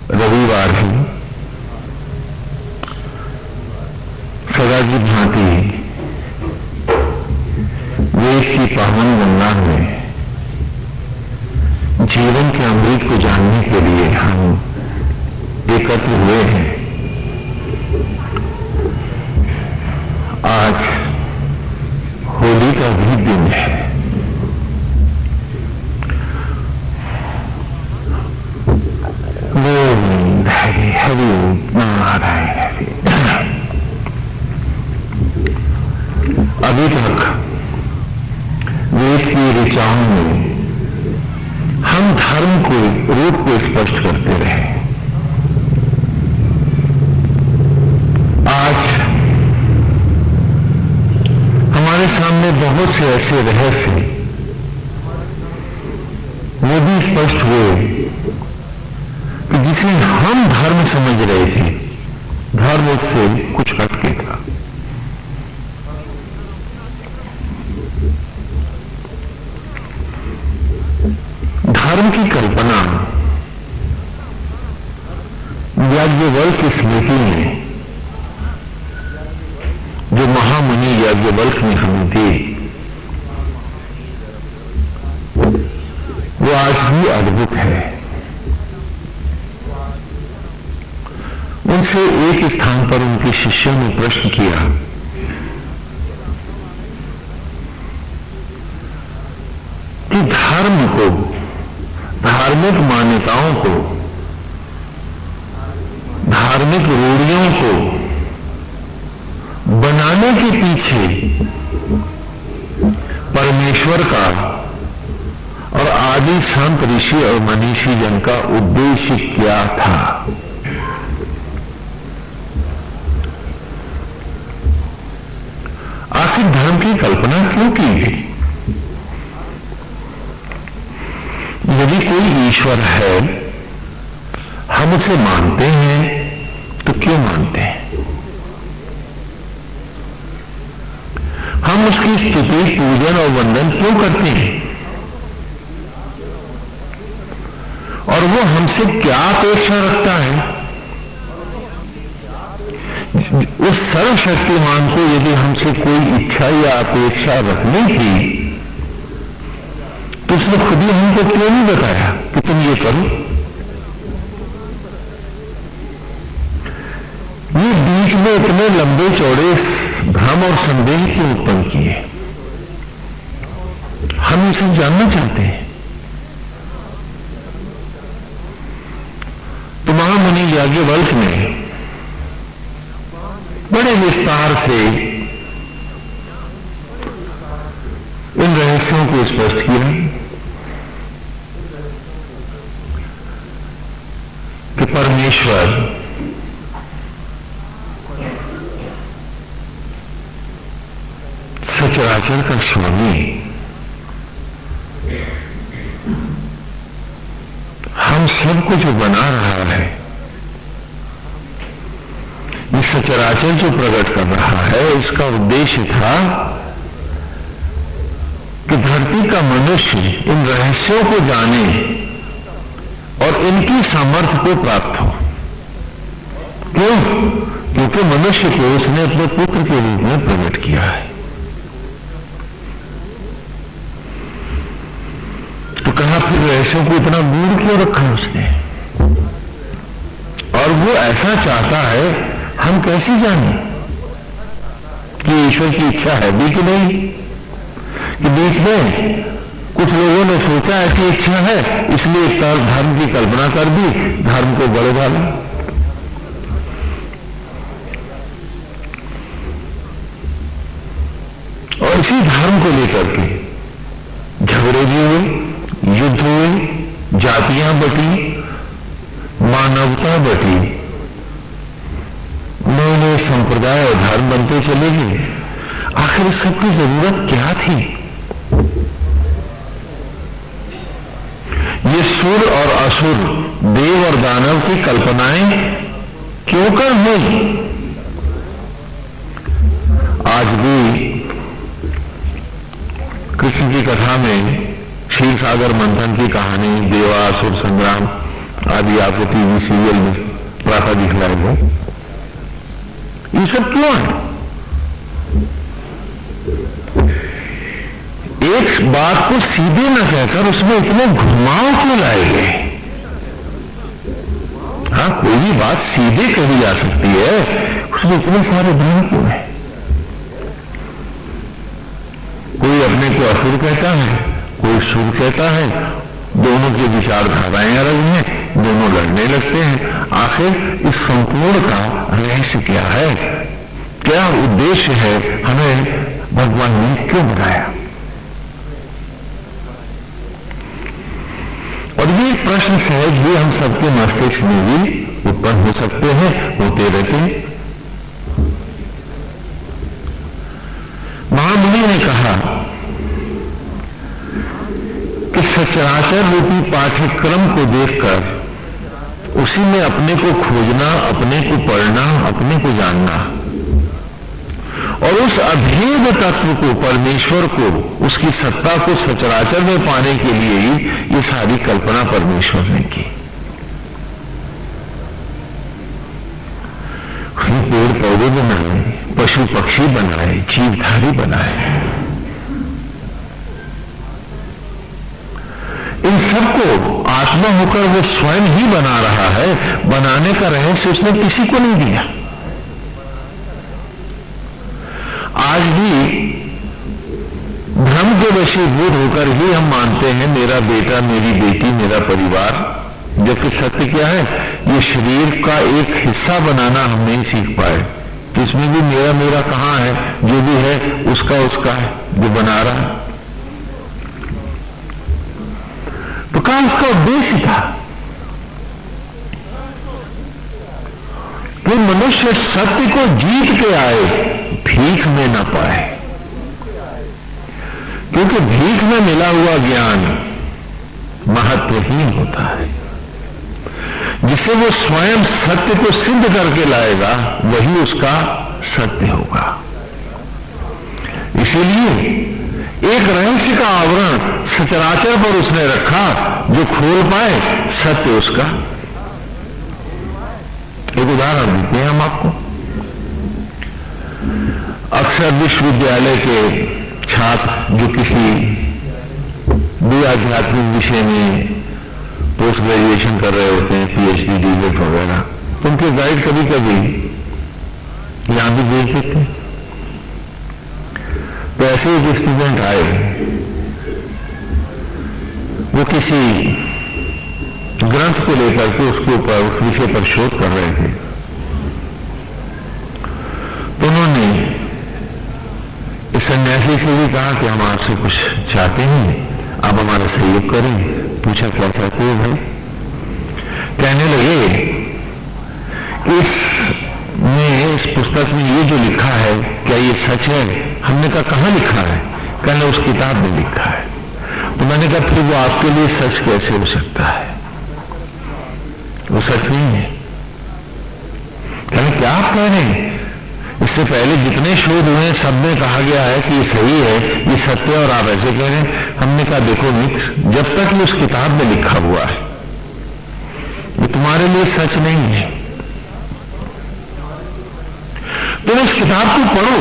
रविवार ही सदा की भांति देश की पावन गंगा में जीवन के अमृत को जानने के लिए हम एकत्र हुए हैं। आज होली का भी दिन है। गोविंद हरि हरि नारायण हरि। अभी तक वेद की ऋचाओं में हम धर्म को रूप को स्पष्ट करते रहे। आज हमारे सामने बहुत से ऐसे रहस्य वो भी स्पष्ट हुए कि जिसे हम धर्म समझ रहे थे, धर्म उससे कुछ हटके था। धर्म की कल्पना याज्ञवल्क्य स्मृति में, जो महामुनि याज्ञवल्क्य ने हमें दी, वो आज भी अद्भुत है। उनसे एक स्थान पर उनके शिष्यों ने प्रश्न किया कि धर्म को, धार्मिक मान्यताओं को, धार्मिक रूढ़ियों को बनाने के पीछे परमेश्वर का और आदि संत ऋषि और मनीषी जन का उद्देश्य क्या था। आखिर धर्म की कल्पना क्यों की गई? यदि कोई ईश्वर है, हम उसे मानते हैं, तो क्यों मानते हैं? हम उसकी स्तुति, पूजन और वंदन क्यों करते हैं? और वो हमसे क्या अपेक्षा रखता है? उस सर्वशक्तिमान को यदि हमसे कोई इच्छा या अपेक्षा रखनी थी, तो उसने खुद ही हमको क्यों नहीं बताया कि तुम ये करो? ये बीच में इतने लंबे चौड़े भ्रम और संदेह क्यों उत्पन्न किए? हम ये सब जानना चाहते हैं। तो महामुनि याज्ञवल्क्य ने बड़े विस्तार से इन रहस्यों को स्पष्ट किया कि परमेश्वर सचराचर का स्वामी हम सबको जो बना रहा है, ये सचराचर जो प्रकट कर रहा है, इसका उद्देश्य था कि धरती का मनुष्य इन रहस्यों को जाने और इनकी सामर्थ्य को प्राप्त हो। क्यों? क्योंकि मनुष्य को उसने अपने पुत्र के रूप में प्रकट किया है। तो कहा फिर रहस्यों को इतना गूढ़ क्यों रखा उसने? और वो ऐसा चाहता है, हम कैसे जाने कि ईश्वर की इच्छा है भी कि नहीं? कि बीच में कुछ लोगों ने सोचा ऐसी इच्छा है, इसलिए धर्म की कल्पना कर दी, धर्म को गले डाला। और इसी धर्म को लेकर के झगड़े भी हुए, युद्ध हुए, जातियां बटी, मानवता बटी, नए नए संप्रदाय और धर्म बनते चले गए। आखिर इस सबकी जरूरत क्या थी? ये सुर और असुर, देव और दानव की कल्पनाएं क्यों कर हुई? आज भी कृष्ण की कथा में क्षीर सागर मंथन की कहानी, देवासुर संग्राम आदि आपको टीवी सीरियल में प्रातः दिखलाए गए। ये सब क्यों है? एक बात को सीधे न कहकर उसमें इतने घुमाव क्यों लाए गए? हाँ, कोई भी बात सीधे कही जा सकती है, उसमें इतने सारे भ्रम क्यों है? कोई अपने को असुर कहता है, कोई सुर कहता है, दोनों की विचारधाराएं अलग हैं, दोनों लड़ने लगते हैं। आखिर इस संपूर्ण का रहस्य क्या है? क्या उद्देश्य है? हमें भगवान ने क्यों बनाया? और ये प्रश्न सहज भी हम सबके मस्तिष्क में भी उत्पन्न हो सकते हैं, होते रहते हैं। महामुनि ने कहा कि सचराचर रूपी पाठ्यक्रम को देखकर उसी में अपने को खोजना, अपने को पढ़ना, अपने को जानना और उस अभेद तत्व को, परमेश्वर को, उसकी सत्ता को सचराचर में पाने के लिए ही ये सारी कल्पना परमेश्वर ने की। उसने पेड़ पौधे बनाए, पशु पक्षी बनाए, जीवधारी बनाए। इन सबको आत्मा होकर वो स्वयं ही बना रहा है। बनाने का रहस्य उसने किसी को नहीं दिया। आज भी भ्रम के वशीभूत होकर ही हम मानते हैं मेरा बेटा, मेरी बेटी, मेरा परिवार, जबकि सत्य क्या है? ये शरीर का एक हिस्सा बनाना हम नहीं सीख पाए। इसमें भी मेरा मेरा कहां है? जो भी है उसका उसका है जो बना रहा है। तो क्या उसका उद्देश्य था कि मनुष्य सत्य को जीत के आए, भीख में ना पाए। क्योंकि भीख में मिला हुआ ज्ञान महत्वहीन होता है। जिसे वो स्वयं सत्य को सिद्ध करके लाएगा वही उसका सत्य होगा। इसीलिए एक रहस्य का आवरण सचराचर पर उसने रखा, जो खोल पाए सत्य उसका। एक उदाहरण देते हैं हम आपको। अक्सर विश्वविद्यालय के छात्र जो किसी भी आध्यात्मिक विषय में पोस्ट ग्रेजुएशन कर रहे होते हैं, पीएचडी, डीएड वगैरह, तो उनके गाइड कभी कभी यहां भी भेज देते हैं। तो ऐसे एक स्टूडेंट आए, वो किसी ग्रंथ को लेकर के उसके ऊपर, उस विषय पर शोध कर रहे थे। तो उन्होंने इस सन्यासी से भी कहा कि हम आपसे कुछ चाहते हैं, आप हमारा सहयोग करें। पूछा क्या चाहते हो भाई? कहने लगे कि इस पुस्तक में ये जो लिखा है क्या ये सच है? हमने कहा कहां लिखा है? कहने उस किताब में लिखा है। तो मैंने कहा फिर वो आपके लिए सच कैसे हो सकता है? वो सच नहीं है। कहने क्या आप कह रहे हैं? इससे पहले जितने शोध हुए सब में कहा गया है कि ये सही है, ये सत्य, और आप ऐसे कह रहे हैं। हमने कहा देखो मित्र, जब तक ये उस किताब में लिखा हुआ है ये तुम्हारे लिए सच नहीं है। तुम इस किताब को पढ़ो,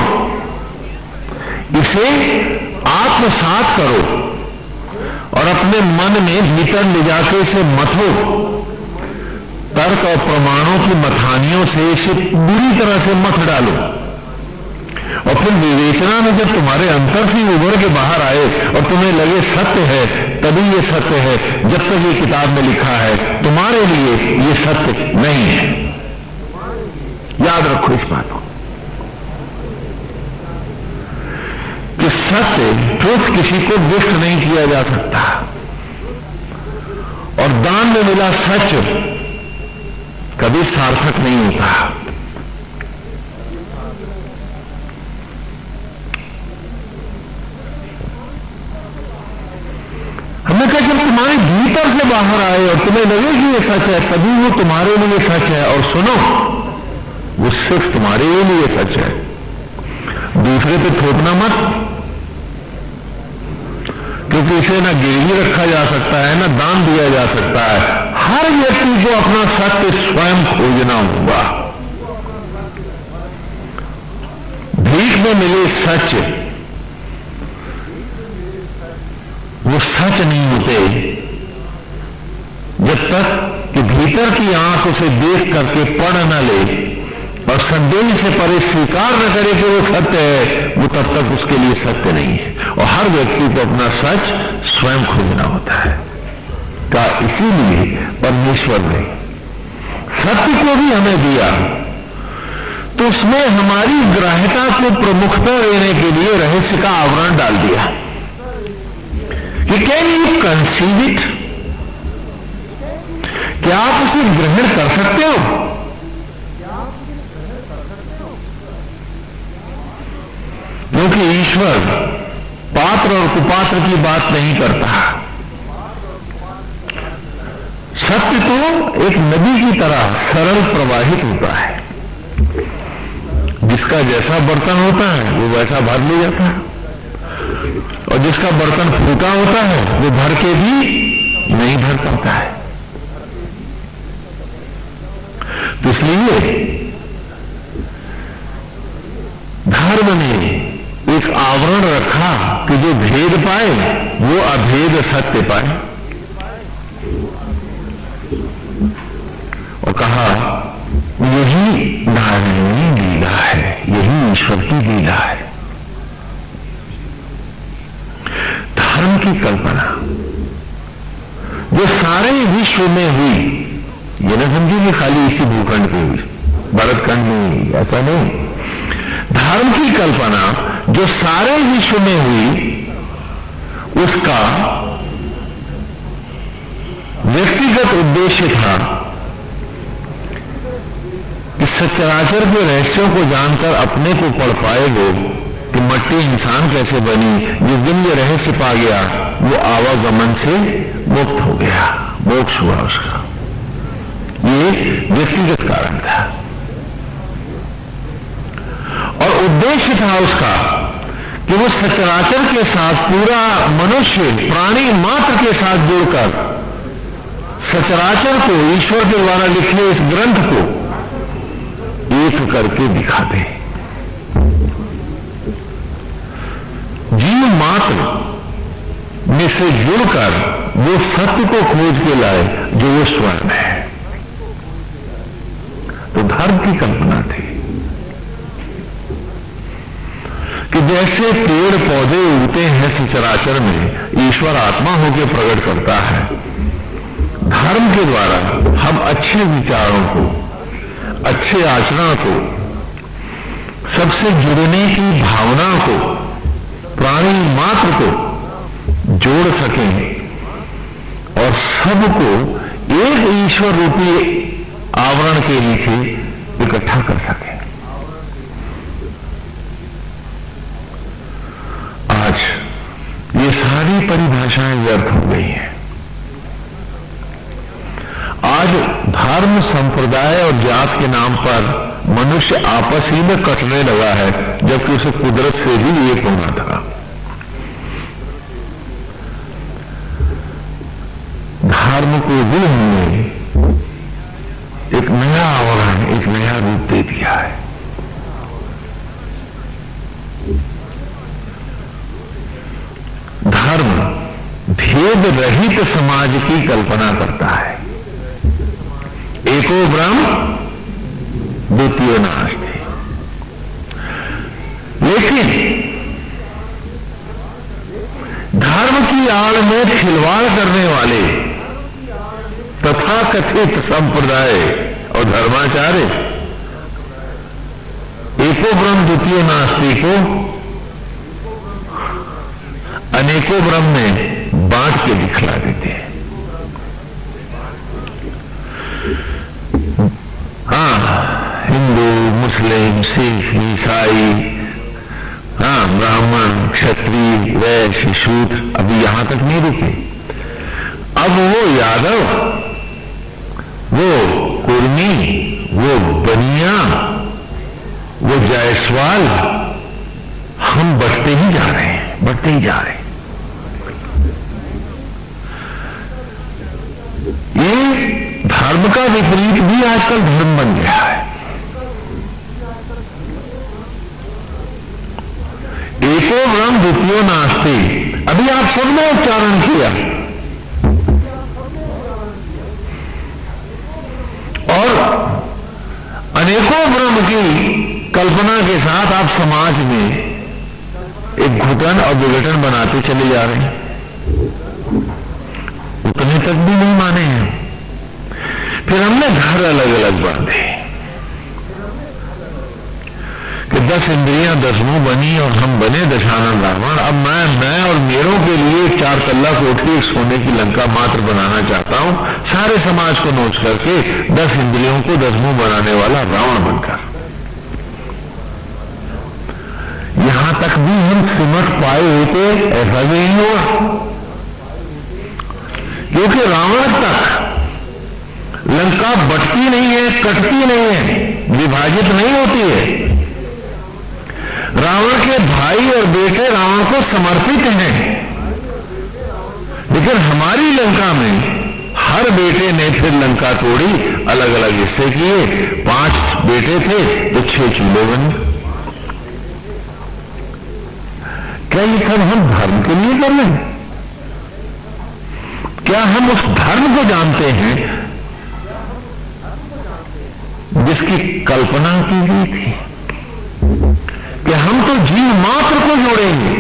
इसे आत्मसात करो और अपने मन में भीतर ले जाके इसे मथो। तर्क और प्रमाणों की मथानियों से इसे बुरी तरह से मथ डालो और फिर विवेचना में जब तुम्हारे अंतर से उभर के बाहर आए और तुम्हें लगे सत्य है, तभी ये सत्य है। जब तक ये किताब में लिखा है तुम्हारे लिए ये सत्य नहीं है। याद रखो इस बात को कि सत्य, ट्रुथ, किसी को गिफ्ट नहीं किया जा सकता। और दान में मिला सच कभी सार्थक नहीं होता। हमने कहा जब तुम्हारे भीतर से बाहर आए और तुम्हें लगे कि ये सच है, तभी वो तुम्हारे लिए सच है। और सुनो, वो सिर्फ तुम्हारे लिए सच है, दूसरे पे थोपना मत। क्योंकि इसे ना गिरवी रखा जा सकता है, ना दान दिया जा सकता है। हर व्यक्ति को अपना सत्य स्वयं खोजना होगा। भीख में मिले सच वो सच नहीं होते जब तक कि भीतर की आंख उसे देख करके पढ़ न ले और संदेह से परे स्वीकार न करे कि वो सत्य है, वो तब तक उसके लिए सत्य नहीं है। और हर व्यक्ति को अपना सच स्वयं खोजना होता है। का इसीलिए परमेश्वर ने सत्य को भी हमें दिया, तो उसमें हमारी ग्राह्यता को प्रमुखता देने के लिए रहस्य का आवरण डाल दिया कि कैन यू कंसीव इट, क्या आप उसे ग्रहण कर सकते हो? क्योंकि ईश्वर पात्र और कुपात्र की बात नहीं करता। सत्य तो एक नदी की तरह सरल प्रवाहित होता है, जिसका जैसा बर्तन होता है वो वैसा भर ले जाता है, और जिसका बर्तन फूटा होता है वो भर के भी नहीं भर पाता है। तो इसलिए धर्म ने एक आवरण रखा कि जो भेद पाए वो अभेद सत्य पाए, और कहा यही नारायणी लीला है, यही ईश्वर की लीला है। धर्म की कल्पना जो सारे विश्व में हुई, ये ना समझिए कि खाली इसी भूखंड पे हुई, भरतखंड में हुई, ऐसा नहीं। धर्म की कल्पना जो सारे विश्व में हुई, उसका व्यक्तिगत उद्देश्य था कि सचराचर के रहस्यों को जानकर अपने को पढ़ पाए लोग कि मट्टी इंसान कैसे बनी। जिस दिन ये रहस्य पा गया वो आवागमन से मुक्त हो गया, मोक्ष हुआ उसका। ये व्यक्तिगत कारण था और उद्देश्य था उसका कि वो सचराचर के साथ, पूरा मनुष्य प्राणी मात्र के साथ जुड़कर सचराचर को, ईश्वर के द्वारा लिखे इस ग्रंथ को एक करके दिखा दे। जीव मात्र में से जुड़कर वो सत्य को खोज के लाए जो वो स्वयं है। तो धर्म की कल्पना थी कि जैसे पेड़ पौधे उगते हैं सचराचर में, ईश्वर आत्मा होकर प्रकट करता है। धर्म के द्वारा हम अच्छे विचारों को, अच्छे आचरण को, सबसे जुड़ने की भावना को, प्राणी मात्र को जोड़ सकें और सबको एक ईश्वर रूपी आवरण के नीचे इकट्ठा कर सकें। आज ये सारी परिभाषाएं व्यर्थ हो गई हैं। आज धर्म, संप्रदाय और जात के नाम पर मनुष्य आपस ही में कटने लगा है, जबकि उसे कुदरत से भी एक होना था। धर्म को भी हमने एक नया आवरण, एक नया रूप दे दिया है। धर्म भेद रहित समाज की कल्पना करता है। एको ब्रह्म द्वितीयो नास्ति। लेकिन धर्म की आड़ में खिलवाड़ करने वाले तथा कथित संप्रदाय और धर्माचार्य एको ब्रह्म द्वितीयो नास्ति को अनेकों ब्रह्म में बांट के दिखला देते हैं। हाँ, हिंदू, मुस्लिम, सिख, ईसाई, हाँ, ब्राह्मण, क्षत्रिय, वैश्य, शूद्र, अभी यहां तक नहीं रुके। अब वो यादव, वो कुर्मी, वो बनिया, वो जायसवाल, हम बढ़ते ही जा रहे हैं, बढ़ते ही जा रहे हैं। ये धर्म का विपरीत भी आजकल धर्म बन गया है। एको ब्रह्म द्वितीयो नास्ति, अभी आप सबने उच्चारण किया, और अनेकों ब्रह्म की कल्पना के साथ आप समाज में एक घुटन और विघटन बनाते चले जा रहे हैं। उतने तक भी नहीं माने हैं। फिर हमने घर अलग अलग बांधे कि 10 इंद्रियां 10 मुंह बनी और हम बने दशानन रावण। अब मैं और मेरों के लिए 4 तल्ला कोठी एक सोने की लंका मात्र बनाना चाहता हूं, सारे समाज को नोच करके 10 इंद्रियों को 10 मुंह बनाने वाला रावण बनकर। यहां तक भी हम सिमट पाए होते, ऐसा भी नहीं हुआ, क्योंकि रावण तक लंका बटती नहीं है, कटती नहीं है, विभाजित नहीं होती है। रावण के भाई और बेटे रावण को समर्पित हैं, लेकिन हमारी लंका में हर बेटे ने फिर लंका तोड़ी, अलग अलग हिस्से किए। 5 बेटे थे तो 6 चूल्हे बने। क्या ये सब हम धर्म के लिए कर रहे हैं? क्या हम उस धर्म को जानते हैं जिसकी कल्पना की गई थी कि हम तो जीव मात्र को जोड़ेंगे,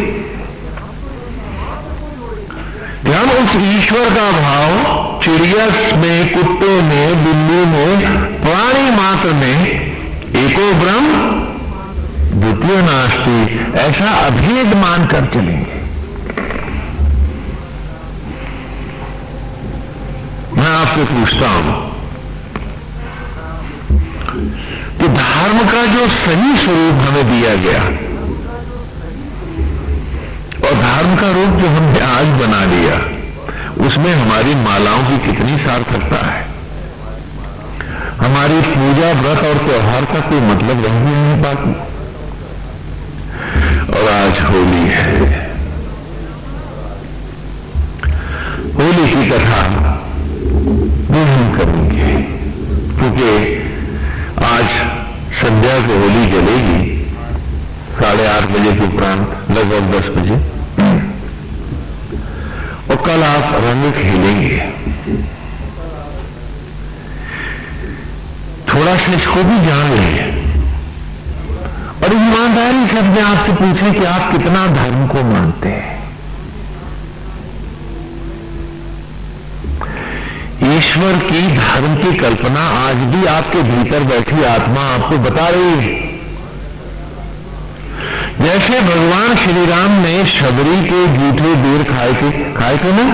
कि हम उस ईश्वर का भाव चिड़िया में, कुत्ते में, बिल्ली में, प्राणी मात्र में एको ब्रह्म द्वितीय नास्ति, ऐसा अभेद मानकर चलेंगे। मैं आपसे पूछता हूं कि धर्म का जो सही स्वरूप हमें दिया गया और धर्म का रूप जो हमने आज बना लिया, उसमें हमारी मालाओं की कितनी सार्थकता है। हमारी पूजा, व्रत और त्योहार का कोई मतलब रह नहीं बाकी। और आज होली है, होली की कथा वो हम करेंगे, क्योंकि आज संध्या को होली जलेगी 8:30 बजे के उपरांत, लगभग 10 बजे, और कल आप रंग खेलेंगे। थोड़ा सा इसको भी जान लें और ईमानदारी से अपने आप से पूछें कि आप कितना धर्म को मानते हैं। ईश्वर की धर्म की कल्पना आज भी आपके भीतर बैठी आत्मा आपको बता रही है। जैसे भगवान श्री राम ने शबरी के जूठे बेर खाए थे ना,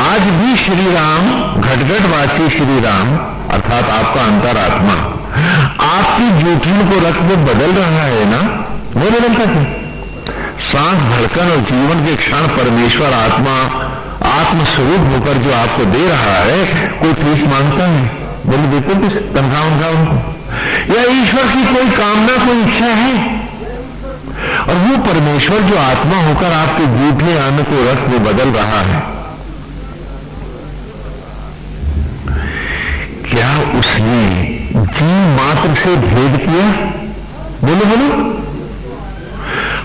आज भी श्री राम, घटघटवासी श्री राम अर्थात आपका अंतरात्मा आपकी जूठन को रक्त में बदल रहा है ना, वो बदलता क्या? सांस, धड़कन और जीवन के क्षण परमेश्वर आत्मा आत्मस्वरूप होकर जो आपको दे रहा है, कोई फीस मांगता है? बोले देते कुछ तनख्वाह उनको? या ईश्वर की कोई कामना, कोई इच्छा है? और वो परमेश्वर जो आत्मा होकर आपके जूठे अन्न को रक्त में बदल रहा है, क्या उसने जीव मात्र से भेद किया? बोलो बोलो।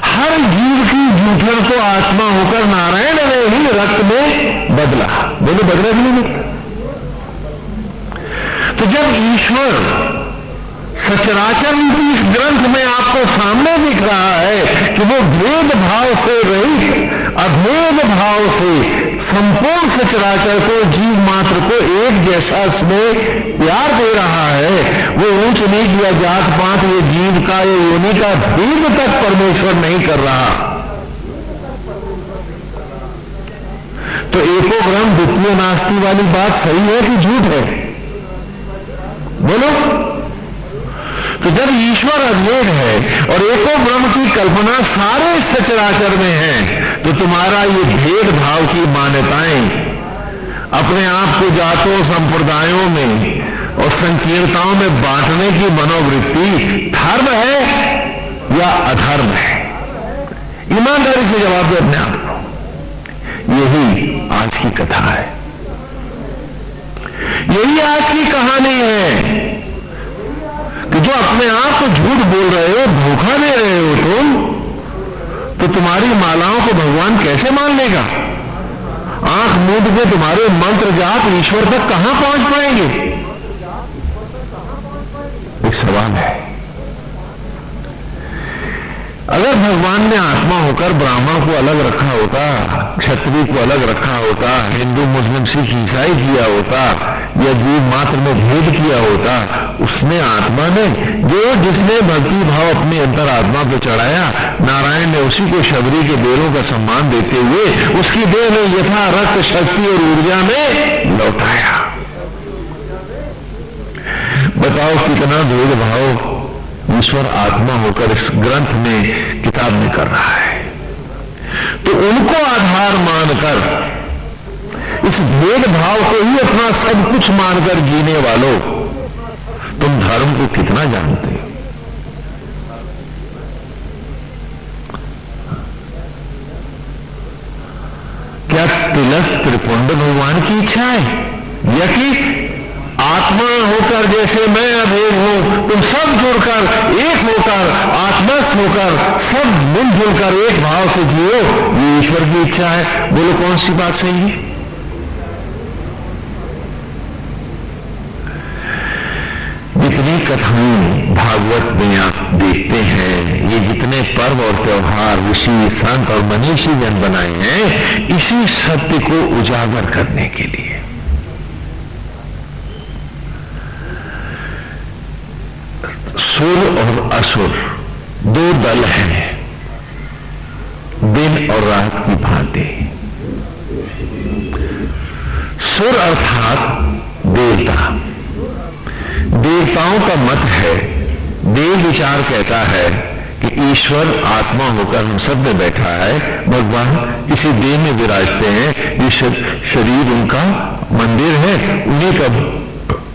हर जीव की जूठन को आत्मा होकर नारायण ने ही रक्त में बदला। बोलो बदला भी नहीं बदला? तो जब ईश्वर सचराचर रूपी इस ग्रंथ में आपको सामने दिख रहा है कि वो भेदभाव से रहित, अभेद भाव से संपूर्ण सचराचर को, जीव मात्र को एक जैसा स्नेह प्यार दे रहा है, वो ऊंच नीच या जात पात, ये जीव का, ये योनि का भेद तक परमेश्वर नहीं कर रहा। तो एको ब्रह्म द्वितीय नास्ति वाली बात सही है कि झूठ है? बोलो। तो जब ईश्वर अद्वैत है और एको ब्रह्म की कल्पना सारे सचराचर में है, तो तुम्हारा ये भेदभाव की मान्यताएं, अपने आप को जातों, संप्रदायों में और संकीर्णताओं में बांटने की मनोवृत्ति धर्म है या अधर्म है? ईमानदारी से जवाब दे अपने आप को। यही आज की कथा है। यही आज की कहानी है कि जो अपने आप को झूठ बोल रहे हो, धोखा दे रहे हो तुम, तो तुम्हारी मालाओं को भगवान कैसे मान लेगा? आंख मूंद के तुम्हारे मंत्र जाप ईश्वर तक कहां पहुंच पाएंगे? एक सवाल है। अगर भगवान ने आत्मा होकर ब्राह्मण को अलग रखा होता, क्षत्रिय को अलग रखा होता, हिंदू मुस्लिम सिख ईसाई किया होता, या जीव मात्र में भेद किया होता, उसने आत्मा ने जिसने भक्ति भाव अपने अंतर आत्मा पे चढ़ाया, नारायण ने उसी को शबरी के बेरों का सम्मान देते हुए उसकी देह में यथा रक्त शक्ति और ऊर्जा में लौटाया। बताओ कितना भेदभाव ईश्वर आत्मा होकर इस ग्रंथ में, किताब में कर रहा है। तो उनको आधार मानकर, इस भेदभाव को ही अपना सब कुछ मानकर जीने वालों, तुम धर्म को कितना जानते हो? क्या तिलक त्रिपुंड भगवान की इच्छा है, या कि आत्मा होकर जैसे मैं अभेद हूं, तुम सब जुड़कर एक होकर, आत्मस्थ होकर, सब मिलजुल कर एक भाव से जियो, ये ईश्वर की इच्छा है? बोलो कौन सी बात सही है? जितनी कथाएं भागवत में आप देखते हैं, ये जितने पर्व और त्योहार ऋषि संत और मनीषी जन बनाए हैं, इसी सत्य को उजागर करने के लिए। सुर और असुर दो दल हैं, दिन और रात की भांति। सुर अर्थात देवता। देवताओं का मत है, देव विचार कहता है कि ईश्वर आत्मा होकर हम सब में बैठा है, भगवान किसी देह में विराजते हैं, ये शरीर उनका मंदिर है, उन्हीं का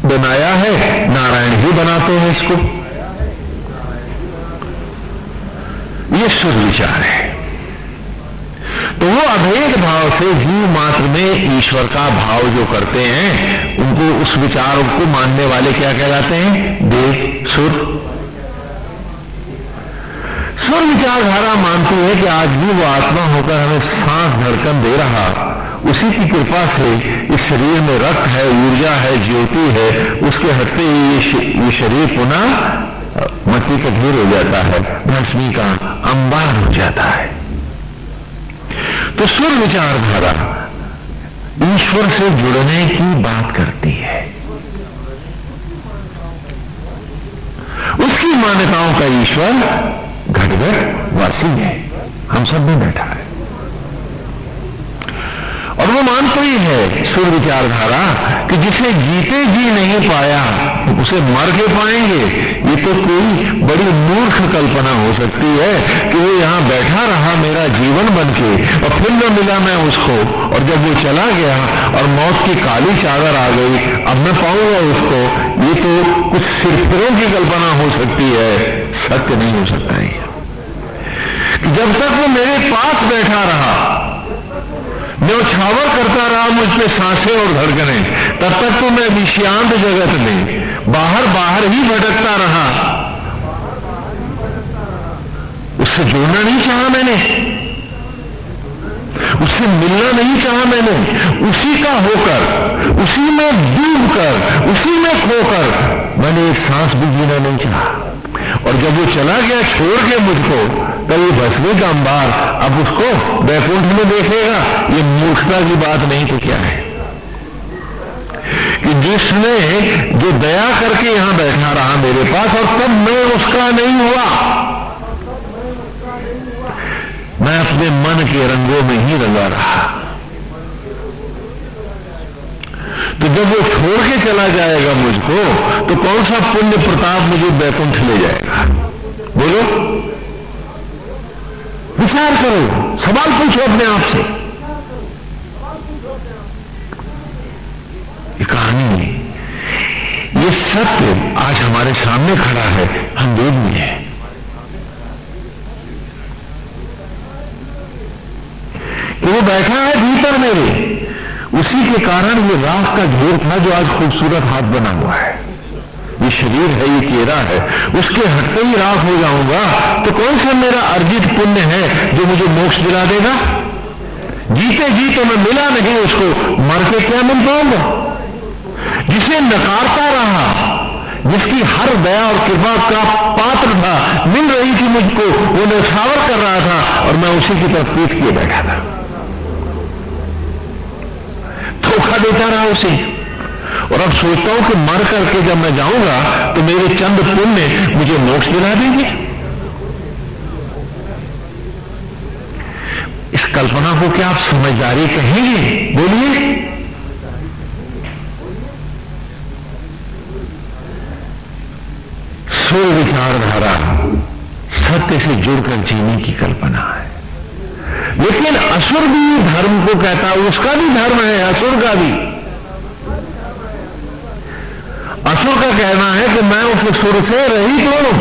बनाया है, नारायण ही बनाते हैं इसको। ये शुद्ध विचार है। तो वो अभेद भाव से जीव मात्र में ईश्वर का भाव जो करते हैं, उनको, उस विचार को मानने वाले क्या कहलाते हैं? देव। सुर विचारधारा मानती है कि आज भी वो आत्मा होकर हमें सांस धड़कन दे रहा, उसी की कृपा से इस शरीर में रक्त है, ऊर्जा है, ज्योति है, उसके हटते ही ये शरीर पुनः मट्टी का ढेर हो जाता है, भस्मी का अंबार हो जाता है। तो सुर विचारधारा ईश्वर से जुड़ने की बात करती है। उसकी मान्यताओं का ईश्वर घट घट वासी है, हम सब में बैठा है। और वो मानता ही है सुर विचारधारा कि जिसे जीते जी नहीं पाया उसे मर के पाएंगे। ये तो कोई बड़ी मूर्ख कल्पना हो सकती है कि वो यहां बैठा रहा मेरा जीवन बनके और फिर न मिला मैं उसको, और जब वो चला गया और मौत की काली चादर आ गई, अब मैं पाऊंगा उसको। ये तो कुछ सिरफिरों की कल्पना हो सकती है, सत्य नहीं हो सकता है। कि जब तक वो मेरे पास बैठा रहा, न्यौछावर करता रहा मुझ पे सांसें और धड़कनें, तब तक तो मैं विषयांत जगत में बाहर बाहर ही भटकता रहा। उससे जुड़ना नहीं चाहा मैंने, उससे मिलना नहीं चाहा मैंने, उसी का होकर, उसी में डूबकर, उसी में खोकर मैंने एक सांस भी जीना नहीं चाहा। और जब वो चला गया छोड़ के मुझको, तब ये भस्मी का अंबार अब उसको वैकुंठ में देखेगा। ये मूर्खता की बात नहीं तो क्या है कि जिसने जो दया करके यहां बैठा रहा मेरे पास, और तब मैं उसका नहीं हुआ, मैं अपने मन के रंगों में ही रंगा रहा। तो जब वो छोड़ के चला जाएगा मुझको, तो कौन सा पुण्य प्रताप मुझे वैकुंठ ले जाएगा? बोलो, विचार करो, सवाल पूछो अपने आप से। ये कहानी, ये सत्य आज हमारे सामने खड़ा है, हम वेद में हैं। कि वो बैठा है भीतर मेरे, उसी के कारण ये राख का ढेर था जो आज खूबसूरत हाथ बना हुआ है। ये शरीर है, ये चेहरा है, उसके हटते ही राख हो जाऊंगा तो कौन सा मेरा अर्जित पुण्य है जो मुझे मोक्ष दिला देगा? जीते जी तो मैं मिला नहीं उसको, मर के क्या मिल पाऊंगा? जिसे नकारता रहा, जिसकी हर दया और कृपा का पात्र था, मिल रही थी मुझको, वो न्यौछावर कर रहा था और मैं उसी की तरफ पीठ किए बैठा था, धोखा देता रहा उसे। और अब सोचता हूं कि मर करके जब मैं जाऊंगा तो मेरे चंद पुण्य मुझे मोक्ष दिला देंगे। इस कल्पना को क्या आप समझदारी कहेंगे? बोलिए। सुर विचारधारा सत्य से जुड़कर जीने की कल्पना है। लेकिन असुर भी धर्म को कहता है, उसका भी धर्म है, असुर का भी। असुर का कहना है कि मैं उस सुर से रहित हूं।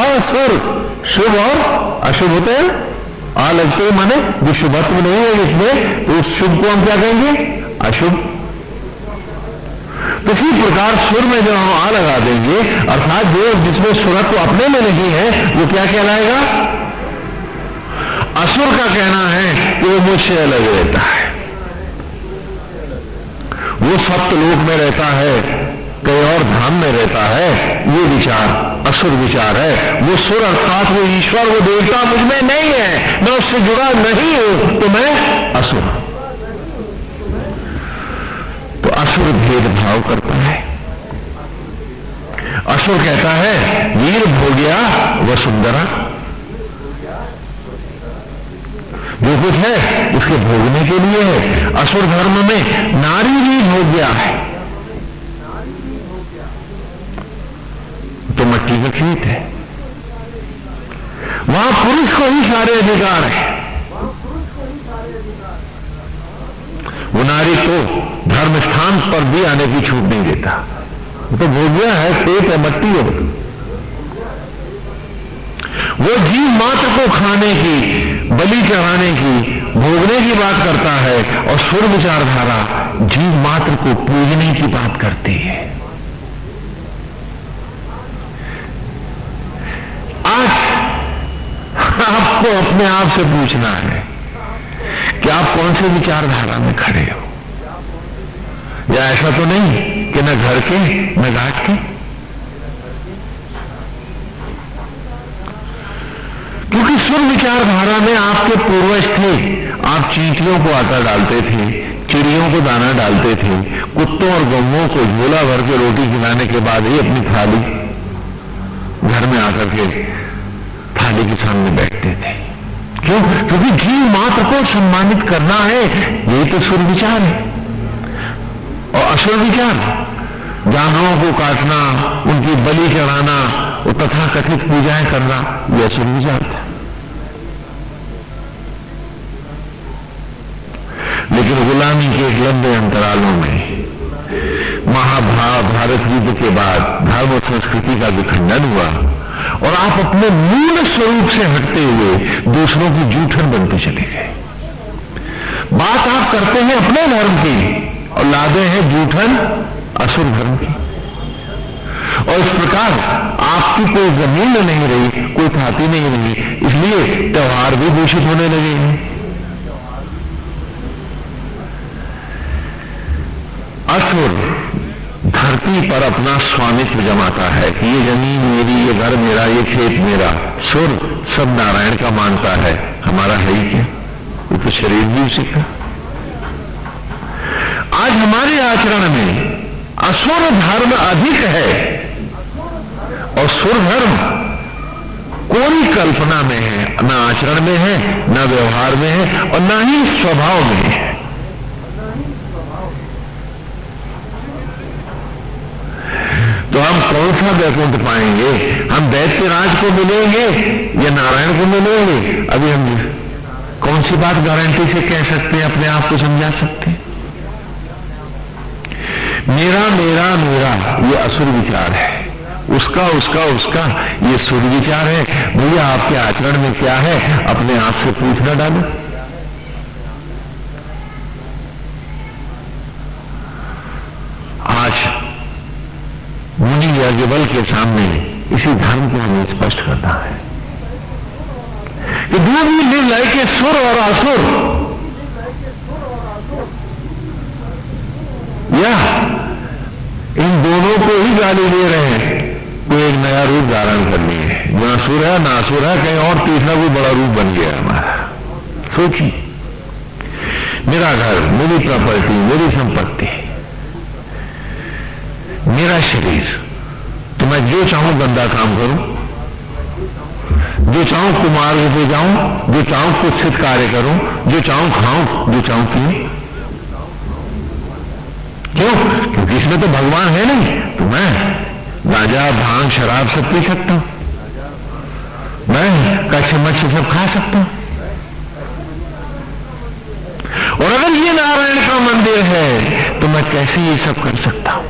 असुर शुभ और अशुभ होते हैं, आ लगते माने जो शुभत्व नहीं है इसमें, तो उस शुभ को हम क्या कहेंगे? अशुभ। तो इसी प्रकार सुर में जो हम आ लगा देंगे, अर्थात जो जिसमें सुरत्व अपने में नहीं है, वो क्या कहलाएगा? असुर का कहना है कि वो मुझसे अलग रहता है, वो सप्तलोक में रहता है, कहीं और धाम में रहता है। ये विचार असुर विचार है। वो सुर अर्थात वो ईश्वर, वो देवता मुझ में नहीं है, मैं उससे जुड़ा नहीं हूं, तो मैं असुर। तो असुर भेदभाव करता है। असुर कहता है वीर भोग्या वसुंधरा, जो कुछ है उसके भोगने के लिए है। असुर धर्म में नारी भी भोग्या है, तो मट्टी का खेत है, वहां पुरुष को ही सारे अधिकार है। वो नारी को धर्म स्थान पर भी आने की छूट नहीं देता। तो भोग्या है, खेत है, मट्टी है। वो जीव मात्र को खाने की, बलि चढ़ाने की, भोगने की बात करता है, और सुर विचारधारा जीव मात्र को पूजने की बात करती है। आज आपको अपने आप से पूछना है कि आप कौन से विचारधारा में खड़े हो। या ऐसा तो नहीं कि न घर के न घाट के, क्योंकि सुर विचारधारा में आपके पूर्वज थे। आप चींटियों को आटा डालते थे, चिड़ियों को दाना डालते थे, कुत्तों और गौओं को झोला भर के रोटी खिलाने के बाद ही अपनी थाली घर में आकर के थाली के सामने बैठते थे। क्यों? क्योंकि जीव मात्र को सम्मानित करना है, यही तो सुर विचार है। और असुर विचार जानवरों को काटना, उनकी बलि चढ़ाना, और तथा कथित पूजाएं करना, यह असुर विचार था। लेकिन गुलामी के लंबे अंतरालों में महाभारत युद्ध के बाद धर्म और संस्कृति का विखंडन हुआ और आप अपने मूल स्वरूप से हटते हुए दूसरों की जूठन बनते चले गए। बात आप करते हैं अपने धर्म की और लादे हैं जूठन असुर धर्म की। और इस प्रकार आपकी कोई जमीन नहीं रही, कोई थाती नहीं रही, इसलिए त्योहार भी दूषित होने लगे हैं। असुर धरती पर अपना स्वामित्व जमाता है कि ये जमीन मेरी, ये घर मेरा, ये खेत मेरा। सुर सब नारायण का मानता है, हमारा है ही क्या? वो तो शरीर भी उसी का। आज हमारे आचरण में असुर धर्म अधिक है और सुर धर्म कोई कल्पना में है, ना आचरण में है, ना व्यवहार में है, और ना ही स्वभाव में है। तो हम कौन सा वैकुंठ पाएंगे? हम दैत्य राज को मिलेंगे या नारायण को मिलेंगे? अभी हम कौन सी बात गारंटी से कह सकते हैं, अपने आप को समझा सकते हैं? मेरा मेरा मेरा ये असुर विचार है, उसका उसका उसका ये सुर विचार है। भैया आपके आचरण में क्या है, अपने आप से पूछना डालो। याज्ञवल्क्य के सामने इसी धर्म को हमें स्पष्ट करना है कि do we live like a sur और असुर, या इन दोनों को ही गाली दे रहे हैं, कोई एक नया रूप धारण कर लिए, जो असुर है ना असुर है, कहीं और तीसरा कोई बड़ा रूप बन गया हमारा। सोचिए, मेरा घर, मेरी प्रॉपर्टी, मेरी संपत्ति, मेरा शरीर, तो मैं जो चाहूं गंदा काम करूं, जो चाहूं कुमार्ग पे जाऊं, जो चाहूं कुत्सित कार्य करूं, जो चाहूं खाऊं, जो चाहूं पीऊं। क्यों? क्योंकि इसमें तो भगवान है नहीं, तो मैं गांजा, भांग, शराब सब पी सकता हूं, मैं कच्छ मच्छ सब खा सकता हूं। और अगर ये नारायण का मंदिर है तो मैं कैसे ये सब कर सकता हूं?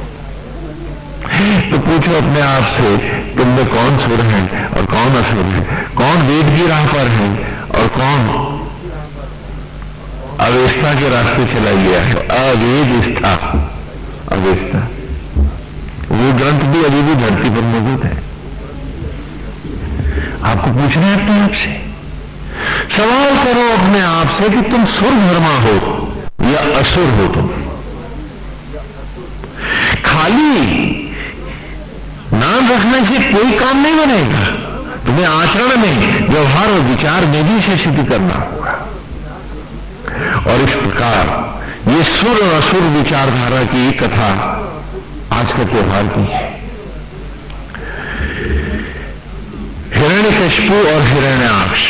तो पूछो अपने आप से, तुम में कौन सुर है और कौन असुर है, कौन वेद की राह पर है और कौन अवेस्ता के रास्ते चला गया है। अवेदस्था, अवेस्ता, वो ग्रंथ भी अभी भी धरती पर मौजूद है। आपको पूछना है अपने आप से, सवाल करो अपने आप से कि तुम सुर धर्मा हो या असुर हो। तुम खाली नाम रखने से कोई काम नहीं बनेगा, तुम्हें आचरण में, व्यवहार और विचार में भी इसे सिद्ध करना होगा। और इस प्रकार ये सुर और असुर विचारधारा की कथा आज का त्योहार की है। हिरण्यकशिपु और हिरण्याक्ष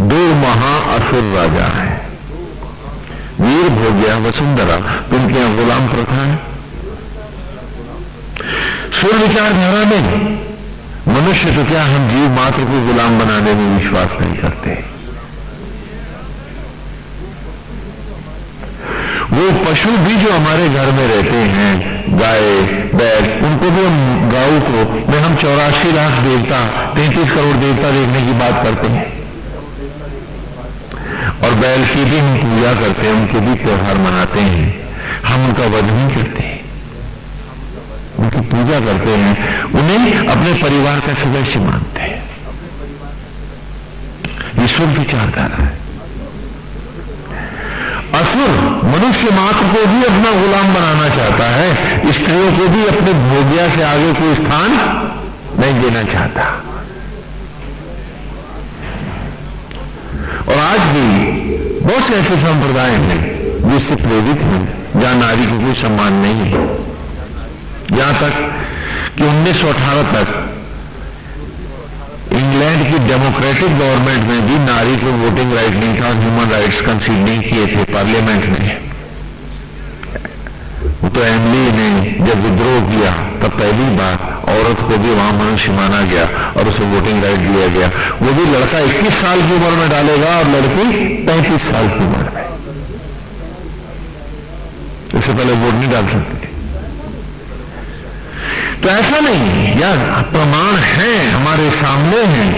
दो महाअसुर राजा हैं। वीर भोग्या वसुंधरा, उनके यहां गुलाम प्रथा है। सुर विचारधारा में मनुष्य तो क्या, हम जीव मात्र को गुलाम बनाने में विश्वास नहीं करते। वो पशु भी जो हमारे घर में रहते हैं, गाय, बैल, उनको भी हम, गायों को में हम 84 लाख देवता, 33 करोड़ देवता देखने की बात करते हैं, और बैल की भी हम पूजा करते हैं, उनके भी त्योहार मनाते हैं। हम उनका वध नहीं करते, उनकी पूजा करते हैं, उन्हें अपने परिवार का सदस्य मानते हैं। ये शुभ विचारधारा है। असुर मनुष्य मात्र को भी अपना गुलाम बनाना चाहता है, स्त्रियों को भी अपने भोग्या से आगे कोई स्थान नहीं देना चाहता। और आज भी बहुत से ऐसे संप्रदाय हैं जिससे प्रेरित हैं, जहां नारी को कोई सम्मान नहीं है। यहां तक कि 1918 तक इंग्लैंड की डेमोक्रेटिक गवर्नमेंट में भी नारी को वोटिंग राइट नहीं था, ह्यूमन राइट्स कंसीड नहीं किए थे पार्लियामेंट में। तो एमली ने जब विद्रोह किया तब पहली बार औरत को भी वहां मनुष्य माना गया और उसे वोटिंग राइट दिया गया। वो भी लड़का 21 साल की उम्र में डालेगा और लड़की 35 साल की उम्र में। इससे पहले वोट नहीं डाल सकती। तो ऐसा नहीं, यार प्रमाण है हमारे सामने हैं।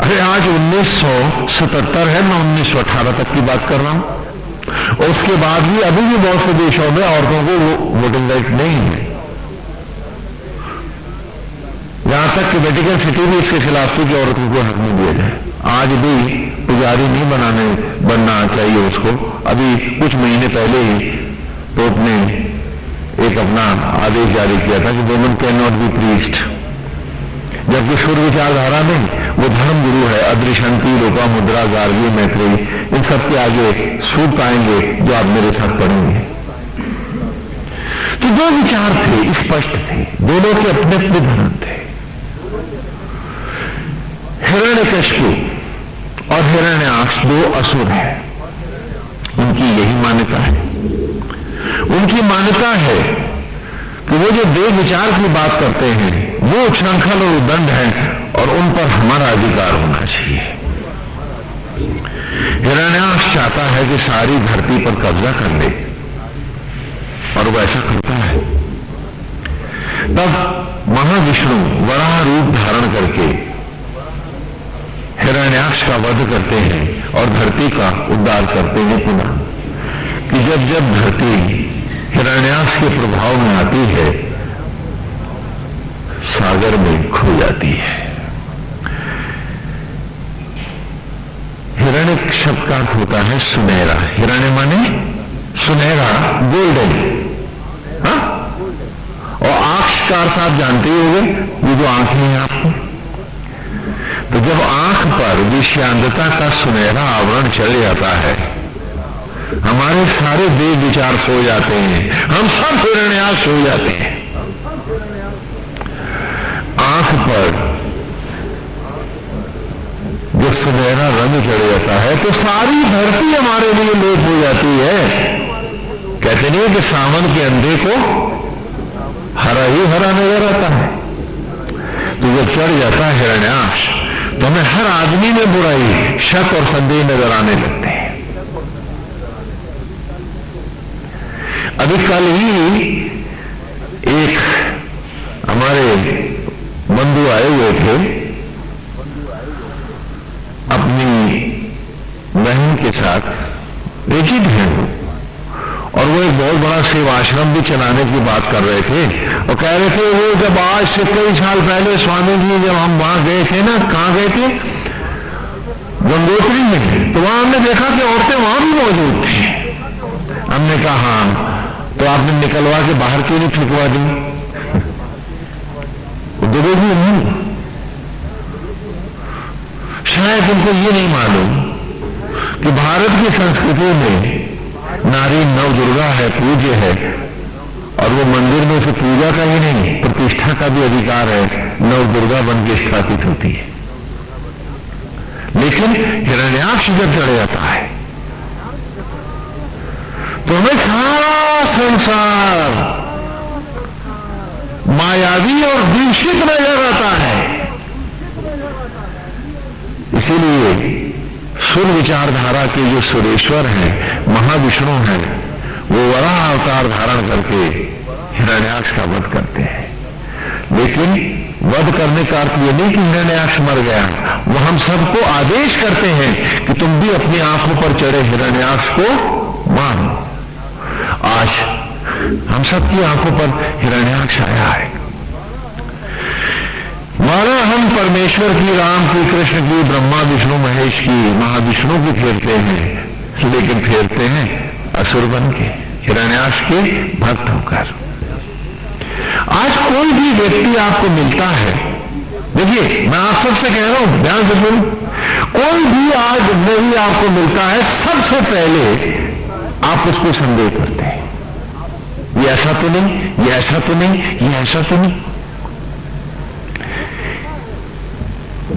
अरे आज 1977 है, मैं 1918 तक की बात कर रहा हूं, और उसके बाद भी अभी भी बहुत से देशों में औरतों को वोटिंग राइट नहीं है। यहां तक कि वेटिकन सिटी भी इसके खिलाफ थी कि औरतों को हक नहीं दिया जाए। आज भी पुजारी नहीं बनना चाहिए उसको। अभी कुछ महीने पहले ही पोप ने एक अपना आदेश जारी किया था कि women can not be priest, जबकि शुर विचारधारा में वो धर्म गुरु है। अदृशंति, लोका मुद्रा, गार्गी, मैत्रेयी, इन सब के आगे सूक्त आएंगे जो आप मेरे साथ पढ़ेंगे। तो दो विचार थे, स्पष्ट थे, दोनों के अपने अपने धर्म थे। हिरण्यकशिपु और हिरण्याक्ष दो असुर हैं। उनकी यही मान्यता है। उनकी मान्यता है कि वो जो देव विचार की बात करते हैं वो उच्छृंखल और उदंड है और उन पर हमारा अधिकार होना चाहिए। हिरण्याक्ष चाहता है कि सारी धरती पर कब्जा कर ले, और वो ऐसा करता है। तब महाविष्णु वराह रूप धारण करके हिरण्याक्ष का वध करते हैं और धरती का उद्धार करते हैं पुनः। कि जब जब धरती हिरण्याक्ष के प्रभाव में आती है सागर में खो जाती है। हिरण्य शब्द का अर्थ होता है सुनहरा। हिरण्य माने सुनहरा, गोल्डन। हाँ? और आंख का अर्थ आप जानते ही होंगे, ये जो आंखें हैं आपको, तो जब आंख पर विषयांतता का सुनहरा आवरण चढ़ जाता है, हमारे सारे देह विचार सो जाते हैं, हम सब हिरण्याक्ष हो जाते हैं। आंख पर जब सुनहरा रंग चढ़ जाता है तो सारी धरती हमारे लिए लोप हो जाती है। कहते नहीं कि सावन के अंधे को हरा ही हरा नजर आता है। तो जब चढ़ जाता है हिरण्याक्ष, तो हमें हर आदमी में बुराई, शक और संदेह नजर आने लगते हैं। अभी कल ही एक हमारे बंधु आए हुए थे अपनी बहन के साथ, रिजिड है और वो एक बहुत बड़ा सेवा आश्रम भी चलाने की बात कर रहे थे और कह रहे थे वो जब आज से कई साल पहले स्वामी जी जब हम वहां गए थे ना, कहां गए थे, गंगोत्री में, तो वहां हमने देखा कि औरतें वहां भी मौजूद थी। हमने कहा हाँ, तो आपने निकलवा के बाहर क्यों नहीं फेंकवा दी? उद्योगी नहीं, शायद उनको ये नहीं मालूम कि भारत की संस्कृति में नारी नव दुर्गा है, पूज्य है, और वो मंदिर में से पूजा का ही नहीं, प्रतिष्ठा का भी अधिकार है, नव दुर्गा बन के स्थापित होती है। लेकिन हिरण्याक्ष जब चढ़ जाता है तो हमें सारा संसार मायावी और दूषित नजर आता है। इसीलिए सुर विचारधारा के जो सुरेश्वर हैं, महाविष्णु हैं, वो वराह अवतार धारण करके हिरण्याक्ष का वध करते हैं। लेकिन वध करने का अर्थ ये नहीं कि हिरण्याक्ष मर गया, वो हम सबको आदेश करते हैं कि तुम भी अपनी आंखों पर चढ़े हिरण्याक्ष को मारो। आज हम सबकी आंखों पर हिरण्याक्ष आया है। माना हम परमेश्वर की, राम की, कृष्ण की, ब्रह्मा विष्णु महेश की, महाविष्णु की फेरते हैं, लेकिन फेरते हैं असुर बन के, हिरण्याक्ष के भक्त होकर। आज कोई भी व्यक्ति आपको मिलता है, देखिए मैं आप सबसे कह रहा हूं, ध्यान से सुनो, कोई भी आज नहीं आपको मिलता है, सबसे पहले आप उसको संदेह करते हैं, ये ऐसा तो नहीं, ये ऐसा तो नहीं, ये ऐसा तो नहीं,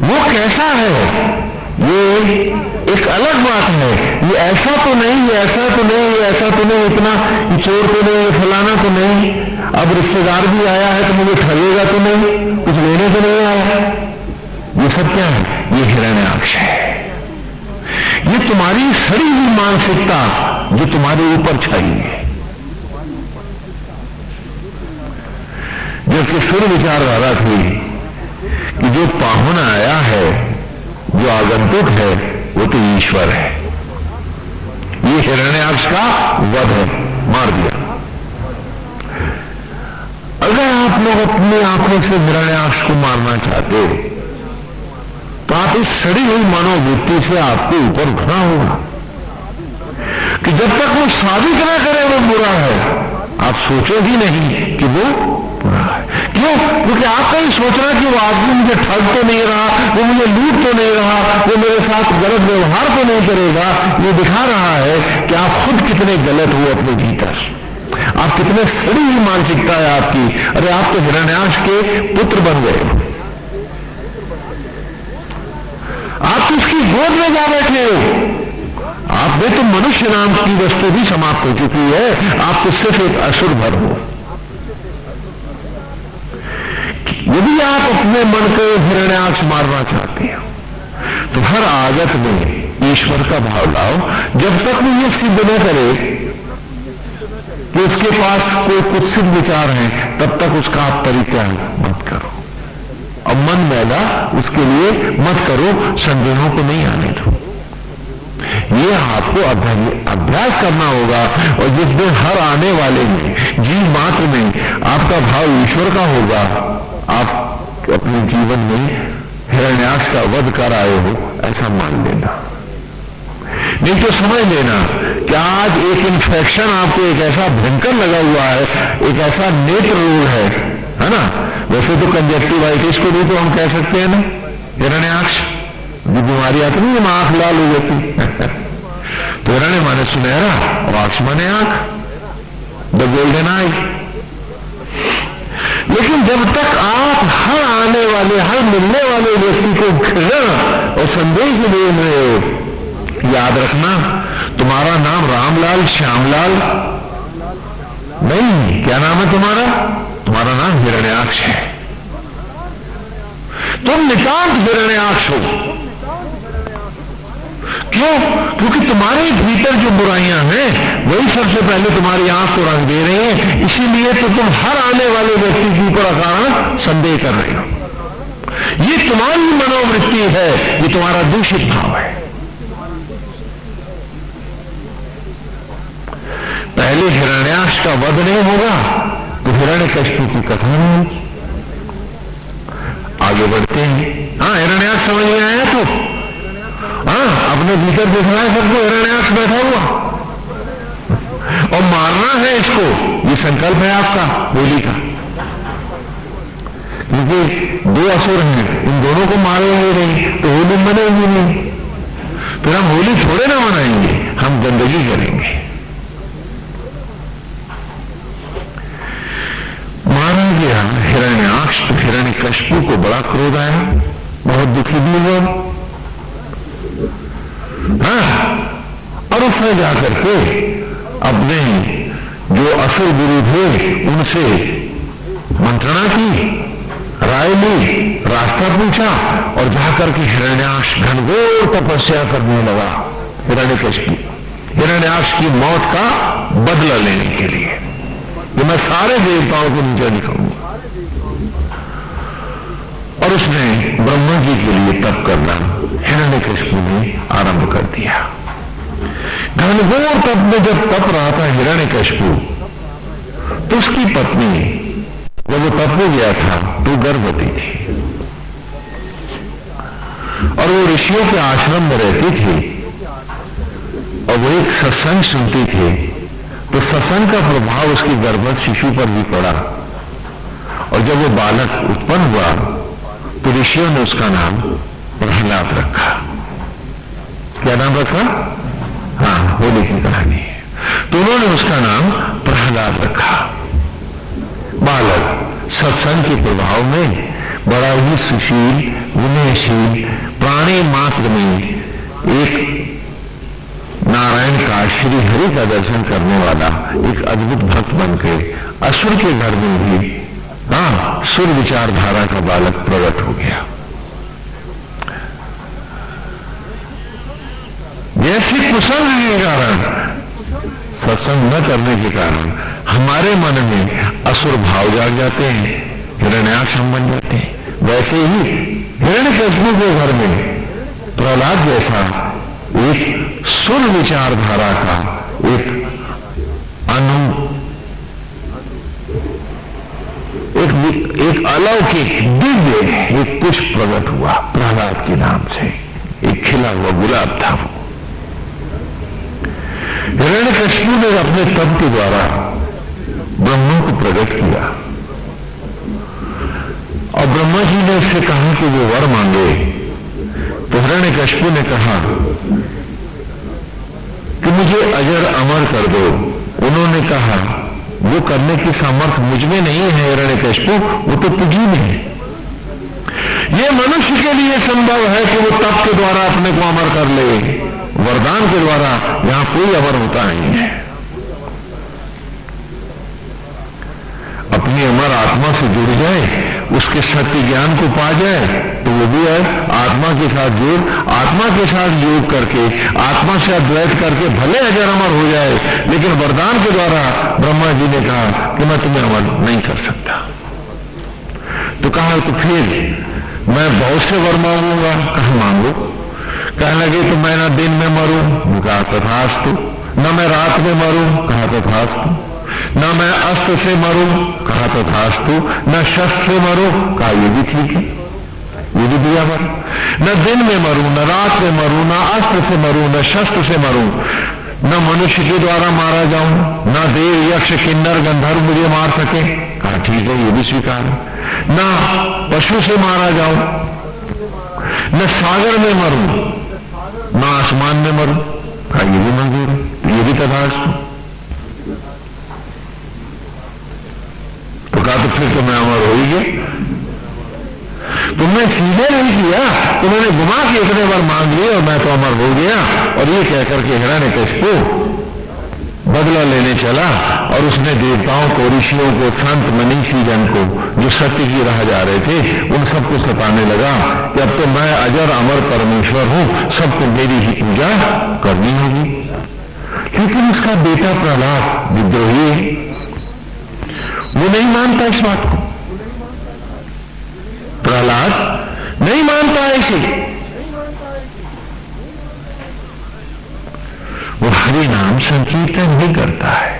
वो कैसा है ये एक अलग बात है, ये ऐसा तो नहीं, ये ऐसा तो नहीं, ये ऐसा तो नहीं, इतना ये चोर तो नहीं, ये फलाना तो नहीं, अब रिश्तेदार भी आया है तो मुझे ठगेगा तो नहीं, कुछ लेने तो नहीं आया। ये सब क्या है? ये हिरण्याक्ष है। ये तुम्हारी सड़ी हुई मानसिकता जो तुम्हारे ऊपर छाई है। जबकि सुर विचारधारा थी कि जो पाहुन आया है, जो आगंतुक है, वो तो ईश्वर है। ये हिरण्याक्ष का वध है, मार दिया। अगर आप लोग अपनी आंखों से हिरण्याक्ष को मारना चाहते हो तो आप इस सड़ी हुई मनोवृत्ति से आपके ऊपर उठना होगा कि जब तक वो साबित ना करे वो बुरा है, आप सोचो ही नहीं कि वो बुरा है। क्यों? क्योंकि आपका ही सोचना कि वो आदमी मुझे ठग तो नहीं रहा, वो मुझे लूट तो नहीं रहा, वो मेरे साथ गलत व्यवहार तो नहीं करेगा, ये दिखा रहा है कि आप खुद कितने गलत हो अपने भीतर, आप कितने सड़ी हुई मानसिकता है आपकी। अरे आप तो हिरण्याक्ष के पुत्र बन गए, आप तो उसकी गोद में जा बैठे हो, आप में तो मनुष्य नाम की वस्तु भी समाप्त हो चुकी है, आप तो सिर्फ एक असुर भर हो। यदि आप अपने मन को हिरण्याक्ष मारना चाहते हो तो हर आदत में ईश्वर का भाव लाओ, जब तक वो ये सिद्ध न करे कि उसके पास कोई कुत्सित विचार है, तब तक उसका आप परित्याग मत करो और मन मैला उसके लिए मत करो, संदेहों को नहीं आने दो। ये आपको अभ्यास करना होगा, और जिस दिन हर आने वाले में जीव मात्र में आपका भाव ईश्वर का होगा, आप कि अपने जीवन में हिरण्याक्ष का वध कर आए हो, ऐसा मान लेना। नहीं तो समझ लेना कि आज एक इन्फेक्शन आपको एक ऐसा भयंकर लगा हुआ है, एक ऐसा नेत्र रोग है ना। वैसे तो कंजक्टिवाइटिस को भी तो हम कह सकते हैं ना हिरण्याक्ष, जो बीमारी आती नहीं, आंख लाल हो जाती तो हिरण्य माने सुनहरा और आंख माने आंख, द गोल्डन आई। लेकिन जब तक आप हर आने वाले, हर मिलने वाले व्यक्ति को घृणा और संदेश दे रहे हो, याद रखना तुम्हारा नाम रामलाल श्यामलाल नहीं, क्या नाम है तुम्हारा? तुम्हारा नाम हिरण्याक्ष है। तुम नितांत हिरण्याक्ष हो। क्यों? क्योंकि तुम्हारे भीतर जो बुराइयां हैं वही सबसे पहले तुम्हारी आंख को रंग दे रहे हैं। इसीलिए तो तुम हर आने वाले व्यक्ति के ऊपर अकारण संदेह कर रहे हो। ये तुम्हारी मनोवृत्ति है, ये तुम्हारा दूषित भाव है। पहले हिरण्याक्ष का वध नहीं होगा तो हिरण्यकश्यप की कथा नहीं होगी। आगे बढ़ते हैं। हाँ, हिरण्याक्ष समझ में आया तो? हाँ, अपने भीतर दिख रहा है सबको हिरण्याक्ष बैठा हुआ और मारना है इसको, ये संकल्प है आपका होली का। क्योंकि दो असुर हैं, इन दोनों को मारेंगे नहीं तो होली मनेगी नहीं। फिर हम होली थोड़े ना मनाएंगे, हम गंदगी करेंगे। मारा गया हिरण्याक्ष तो हिरण्यकश्यप को बड़ा क्रोध आया, बहुत दुखी भी हुआ। हाँ, और उसने जाकर के अपने जो असुर गुरु थे उनसे मंत्रणा की, राय ली, रास्ता पूछा और जाकर के हिरण्याक्ष घनघोर तपस्या करने लगा। हिरण्याक्ष की मौत का बदला लेने के लिए कि मैं सारे देवताओं को नीचे दिखाऊंगा। और उसने ब्रह्मा जी के लिए तप करना हिरण्यकश्यप ने आरंभ कर दिया। घनघोर तप में जब तप रहा था हिरण्यकश्यप, तो उसकी पत्नी जब वो तप हो गया था तो गर्भवती थी और वो ऋषियों के आश्रम में रहती थी और वो एक सत्संग सुनती थी। तो सत्संग का प्रभाव उसकी गर्भवत शिशु पर भी पड़ा और जब वो बालक उत्पन्न हुआ तो ऋषियों ने उसका नाम प्रहलाद रखा। क्या नाम रखा? हाँ, होली की कहानी है। तो उन्होंने उसका नाम प्रहलाद रखा। बालक सत्संग के प्रभाव में बड़ा ही सुशील, विनयशील, प्राणी मात्र में एक नारायण का, श्री हरि का दर्शन करने वाला एक अद्भुत भक्त बनकर असुर के घर में भी सुर विचारधारा का बालक प्रकट हो गया। जैसे कुसंग के कारण, सत्संग न करने के कारण हमारे मन में असुर भाव जाग जाते हैं, हिरण्याक्ष हम बन जाते हैं, वैसे ही हिरण्यकश्यप के घर में प्रहलाद जैसा एक सुर विचारधारा का एक अलौकिक दिव्य एक पुष्प प्रकट हुआ प्रहलाद के नाम से। एक खिला हुआ गुलाब था वो। हिरण्यकश्यप ने अपने तप के द्वारा ब्रह्मा को प्रकट किया और ब्रह्मा जी ने उससे कहा कि वो वर मांगे। तो हिरण्यकश्यप ने कहा कि मुझे अजर अमर कर दो। उन्होंने कहा वो करने की सामर्थ्य मुझ में नहीं है हिरण्यकश्यप, वो तो तुझी में है। ये मनुष्य के लिए संभव है कि वो तप के द्वारा अपने को अमर कर ले, वरदान के द्वारा यहां कोई अमर होता नहीं है। अपनी अमर आत्मा से जुड़ जाए, उसके सत्य ज्ञान को पा जाए तो वो भी है आत्मा के साथ जोड़, आत्मा के साथ योग करके, आत्मा से अद्वैत करके भले अजर अमर हो जाए, लेकिन वरदान के द्वारा ब्रह्मा जी ने कहा कि मैं तुम्हें अमर नहीं कर सकता। तो कहा तो फिर मैं बहुत से वर मांगूंगा। कहा मांगो। कहने लगे तो मैं ना दिन में मरूं, कहा तथास्तु, न मैं रात में मरूं, कहा तथास्तु, ना मैं अस्त्र से मरूं, कहा तो थास्तु, न शस्त्र से मरूं, कहा ये भी ठीक है, ये भी दिया वर। न दिन में मरूं, न रात में मरूं, न अस्त्र से मरूं, न शस्त्र से मरूं, न मनुष्य के द्वारा मारा जाऊं, न देव यक्ष किन्नर गंधर्व मुझे मार सके, कहा ठीक है, ये भी स्वीकार है। न पशु से मारा जाऊं, न सागर में मरूं, न आसमान में मरूं, कहा ये भी मंजूर है, ये भी तथास्तु। तो कहा तो फिर तो मैं अमर हो ही गया, तुमने सीधे नहीं किया, तुमने घुमा के इतने बार मांग लिए और मैं तो अमर हो गया। और ये कहकर के हिरण्यकशिपु बदला लेने चला और उसने देवताओं को, ऋषियों को, संत मनीषी जन को जो सत्य की राह जा रहे थे उन सबको सताने लगा कि अब तो मैं अजर अमर परमेश्वर हूं, सबको मेरी ही पूजा करनी होगी। लेकिन उसका बेटा प्रहलाद विद्रोही है, वो नहीं मानता इस बात को। प्रहलाद नहीं मानता ऐसे, वो हरि नाम संकीर्तन नहीं करता है।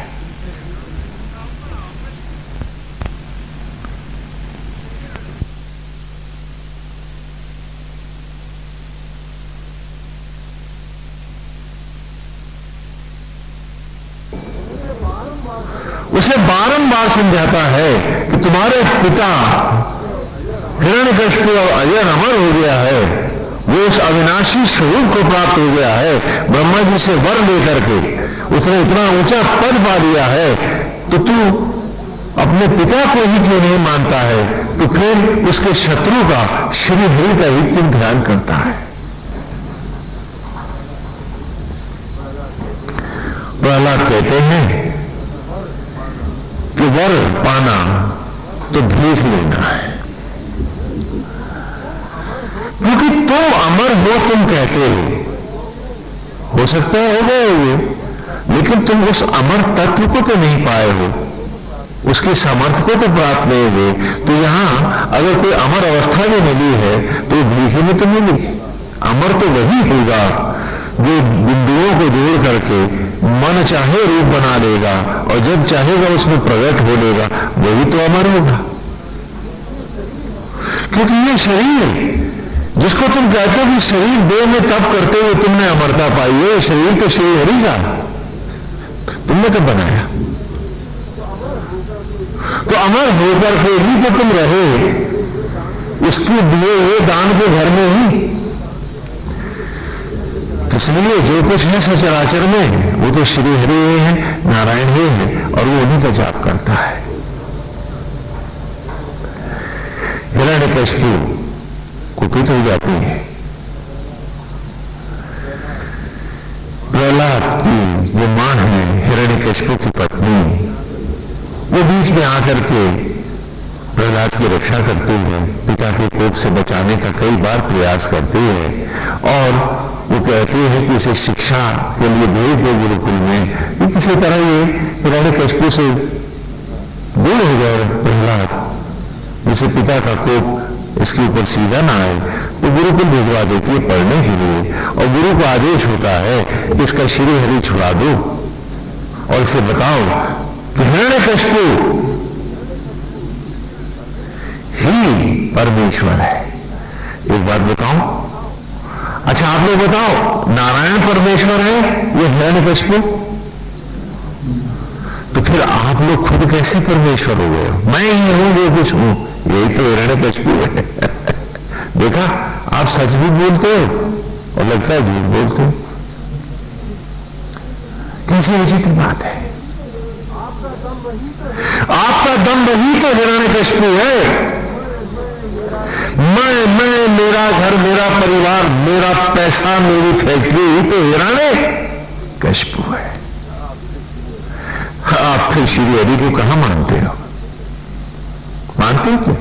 उसे बारंबार समझाता है कि तुम्हारे पिता हिरण्यकशिपु अजर अमर हो गया है, वो उस अविनाशी स्वरूप को प्राप्त हो गया है, ब्रह्मा जी से वर लेकर के उसने इतना ऊंचा पद पा लिया है, तो तू अपने पिता को ही क्यों नहीं मानता है, तो फिर उसके शत्रु का, श्री हरि का ही क्यों ध्यान करता है। प्रहलाद कहते हैं कि वर पाना तो भीख लेना है, क्योंकि तुम अमर हो, तुम कहते हो सकता है हो गए हुए, लेकिन तुम उस अमर तत्व को तो नहीं पाए हो, उसके सामर्थ्य को तो प्राप्त नहीं हुए। तो यहां अगर कोई अमर अवस्था भी मिली है तो भीख में तो मिली। अमर तो वही होगा जो बिंदुओं को जोड़ करके मन चाहे रूप बना लेगा और जब चाहेगा उसमें प्रकट हो लेगा, वही तो अमर होगा। क्योंकि ये शरीर जिसको तुम कहते हो कि शरीर देह में तप करते हुए तुमने अमरता पाई है, शरीर तो श्री हरि का, तुमने कब बनाया? तो अमर होकर के ही तो तुम रहे, इसके दिए हुए दान के घर में ही। तो इसलिए जो कुछ है सचराचर में वो तो श्री हरि है, नारायण ही है, और वो उन्हीं का जाप करता है। हिरण्यकशिपु कुपित हो जाती है। प्रहलाद की जो मां है हिरण्यकशिपु की पत्नी, वो बीच में आकर के प्रहलाद की रक्षा करती है, पिता के कोप से बचाने का कई बार प्रयास करती है और वो कहती है कि इसे शिक्षा के लिए भेज दो गुरुकुल में, कि किसी तरह ये हिरण्यकशिपु से दूर हो जाए प्रहलाद, जिसे पिता का कोप इसके ऊपर सीधा ना आए। तो गुरुकुल भिजवा देती है पढ़ने के लिए, और गुरु को आदेश होता है कि इसका श्री हरि छुड़ा दो और इसे बताओ कि हिरण्यकशिपु ही परमेश्वर है। एक बात बताओ, अच्छा आप लोग बताओ, नारायण परमेश्वर है ये हिरण्यकशिपु? तो फिर आप लोग खुद कैसे परमेश्वर हो गए? मैं ही हूं जो कुछ हूं, यही तो हिरण्यकशिपु है। देखा, आप सच भी बोलते हो और लगता है झूठ बोलते हो। कैसी विचित्र बात है। आपका दम वही तो हिरण्यकशिपु है। मैं मेरा घर, मेरा परिवार, मेरा पैसा, मेरी फैक्ट्री ही तो हिरण्यकशिपु है। आप फिर श्री हरि को कहां मानते हो? मानते हो क्या?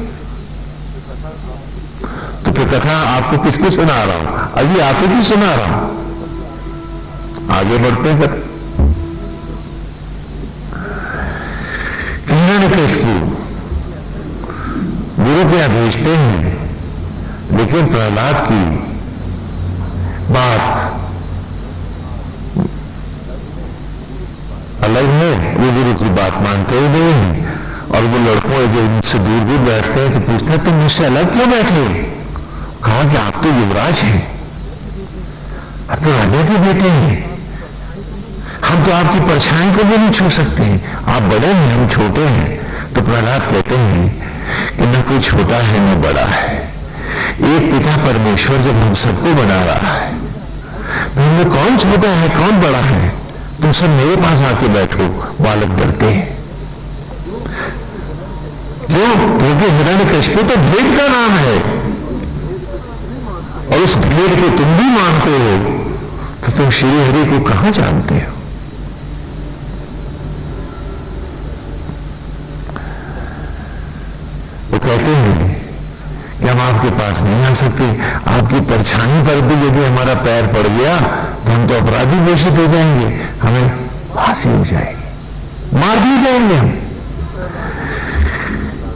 तो फिर कथा आपको किसकी सुना रहा हूं? अजी आपको की सुना रहा हूं। आगे बढ़ते हैं कथा। हिरण्यकशिपु गुरु क्या भेजते हैं, लेकिन प्रहलाद की बात अलग है, वो गुरु की बात मानता जानते ही नहीं हैं, और वो लड़कों जो मुझसे दूर दूर बैठते हैं तो पूछते हैं तुम मुझसे अलग क्यों बैठे हो? कहा कि आप तो युवराज हैं, आप तो राजा के बेटे हैं, हम तो आपकी परछाई को भी नहीं छू सकते हैं, आप बड़े हैं हम छोटे हैं। तो प्रहलाद कहते हैं कि न कोई छोटा है न बड़ा है, एक पिता परमेश्वर जब हम सबको बना रहा है तो हमें कौन छोटा है कौन बड़ा है? तुम सब मेरे पास आके बैठो। बालक डरते हैं, क्यों? क्योंकि हिरण्यकशिपु तो भेड़ का नाम है, और उस भेड़ को तुम भी मानते हो तो तुम श्री हरि को कहां जानते हो? वो कहते हैं कि हम आपके पास नहीं आ सकते, आपकी परछाई पर भी यदि हमारा पैर पड़ गया तो हम तो अपराधी घोषित हो जाएंगे, हमें फांसी हो जाएगी, मार दिए जाएंगे हम।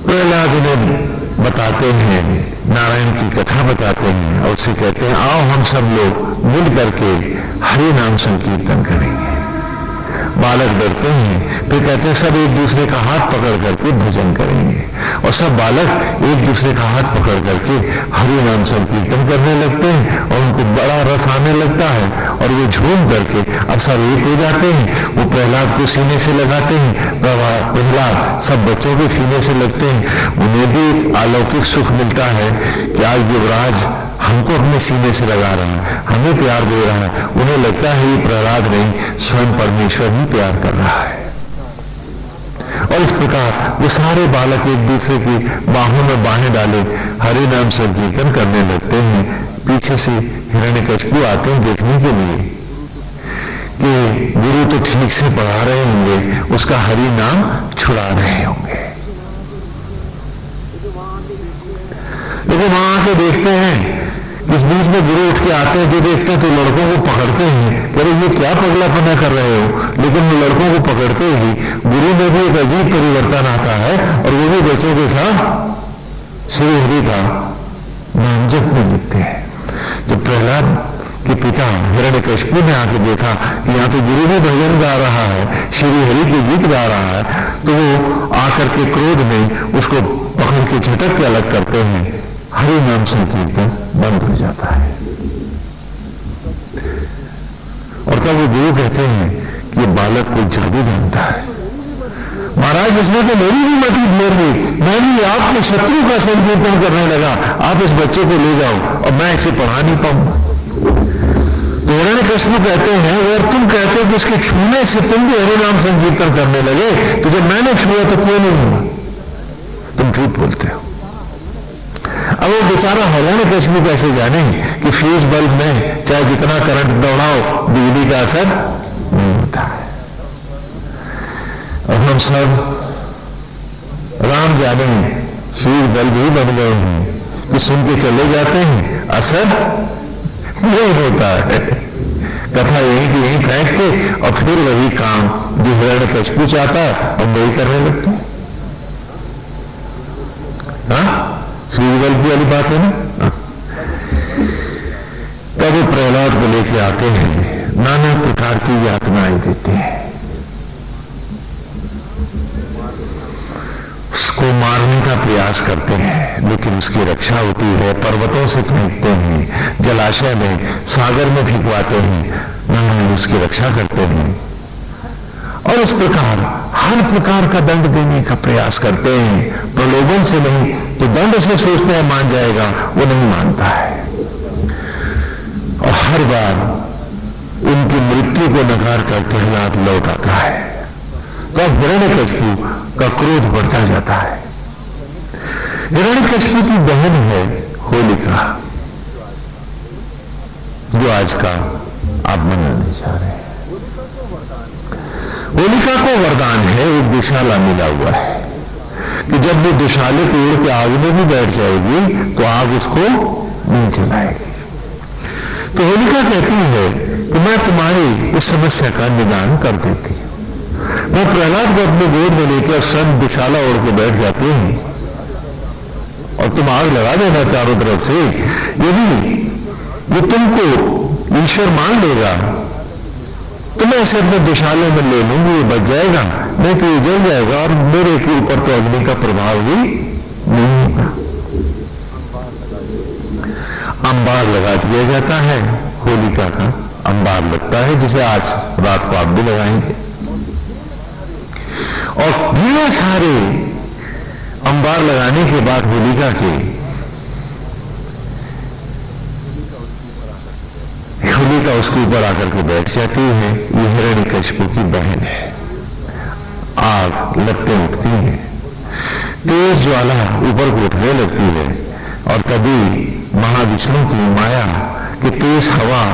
प्रहलाद उन्हें बताते हैं, नारायण की कथा बताते हैं और उससे कहते हैं आओ हम सब लोग मिल करके हरि नाम संकीर्तन करेंगे। बालक डरते हैं, फिर कहते हैं सब एक दूसरे का हाथ पकड़ करके भजन करेंगे, और सब बालक एक दूसरे का हाथ पकड़ करके हरि नाम संकीर्तन करने लगते हैं और उनको बड़ा रस आने लगता है और वो झूम करके अब सब एक हो जाते हैं। वो प्रहलाद को सीने से लगाते हैं, प्रहलाद सब बच्चों के सीने से लगते हैं। उन्हें भी एक अलौकिक सुख मिलता है कि आज युवराज हमको अपने सीने से लगा रहा है, हमें प्यार दे रहा है। उन्हें लगता है ये प्रहलाद नहीं, स्वयं परमेश्वर ही प्यार कर रहा है। और इस प्रकार वो सारे बालक एक दूसरे की बाहों में बाहें डाले हरि नाम संकीर्तन करने लगते हैं। पीछे से हिरण्यकशिपु आते हैं देखने के लिए कि गुरु तो ठीक से पढ़ा रहे होंगे, उसका हरि नाम छुड़ा रहे होंगे। लेकिन वहां आके देखते हैं, इस बीच में गुरु उठ के आते हैं, जो देखते हैं तो लड़कों को पकड़ते हैं, कह रहे ये क्या पगलापना कर रहे हो? लेकिन वो लड़कों को पकड़ते ही गुरु में भी एक अजीब परिवर्तन आता है और वो भी बच्चों के साथ श्री हरि का नाम जपने लगते हैं। जब प्रहलाद के पिता हिरण्यकशिपु ने आके देखा कि यहाँ तो गुरु भी भजन गा रहा है, श्री हरि के गीत गा रहा है, तो वो आकर के क्रोध में उसको पकड़ के झटक के अलग करते हैं। हरि नाम संकीर्तन बंद हो जाता है। और तब वो गुरु कहते हैं कि ये बालक कोई जादू जानता है। महाराज इसने तो मेरी भी मती फेर दी, मैं भी आपके शत्रु का संकीर्तन करने लगा, आप इस बच्चे को ले जाओ और मैं इसे पढ़ा नहीं पाऊंगा। तो हिरण्यकशिपु कहते हैं और तुम कहते हो कि इसके छूने से तुम भी हरि नाम संकीर्तन करने लगे, तो जब मैंने छुआ तो क्यों नहीं हुआ? तुम झूठ बोलते हो। अब वो बेचारा हिरण्यकशिपु कैसे जाने कि फ्यूज बल्ब में चाहे जितना करंट दौड़ाओ बिजली का असर नहीं होता है। और हम सब राम जाने फ्यूज बल्ब ही बन गए हैं कि सुन के चले जाते हैं, असर नहीं होता है। कथा यहीं की यहीं फेंक के और फिर वही काम जो हिरण्यकशिपु चाहता है और वही करने लगते हैं। सूर्यबल्ब वाली बात है ना। तब वो प्रहलाद को लेके आते हैं, नाना प्रकार की यातनाएं देते हैं, उसको मारने का प्रयास करते हैं, लेकिन उसकी रक्षा होती है। पर्वतों से फेंकते हैं, जलाशय में, सागर में फेंकवाते हैं, नारायण उसकी रक्षा करते हैं। और इस प्रकार हर प्रकार का दंड देने का प्रयास करते हैं, प्रलोभन से नहीं, तो दंड से सोचते हैं मान जाएगा, वो नहीं मानता है। और हर बार उनकी मृत्यु को नकार कर प्रहलाद लौट आता है। तो अब हिरण्यकशिपु का क्रोध बढ़ता जाता है। हिरण्यकशिपु की बहन है होलिका, जो आज का आप मनाने जा रहे हैं। होलिका को वरदान है, एक दुशाला मिला हुआ है कि जब वो दुशाले को उड़ के आग में भी बैठ जाएगी तो आग उसको नहीं जलाएगी। तो होलिका कहती है कि मैं तुम्हारी इस समस्या का निदान कर देती हूं। मैं प्रहलाद को अपने गोद में लेकर स्वयं दुशाला उड़ के बैठ जाती हूं और तुम आग लगा देना चारों तरफ से। यदि वो तुमको ईश्वर मान लेगा तो मैं इसे अपने दुशाले में ले लूंगी, ये बच जाएगा। नहीं तो ये जल जाएगा और मेरे के ऊपर तो अग्नि का प्रभाव भी नहीं होगा। अंबार लगा दिया जाता है, होलिका का अंबार लगता है, जिसे आज रात को आप भी लगाएंगे। और ढेर सारे अंबार लगाने के बाद होलिका के होलिका उसके ऊपर आकर के बैठ जाती है। ये हिरण्यकशिपु की बहन है। आग लपटें उठती हैं, तेज ज्वाला ऊपर को उठने लगती है और तभी महाविष्णु की माया कि तेज हवा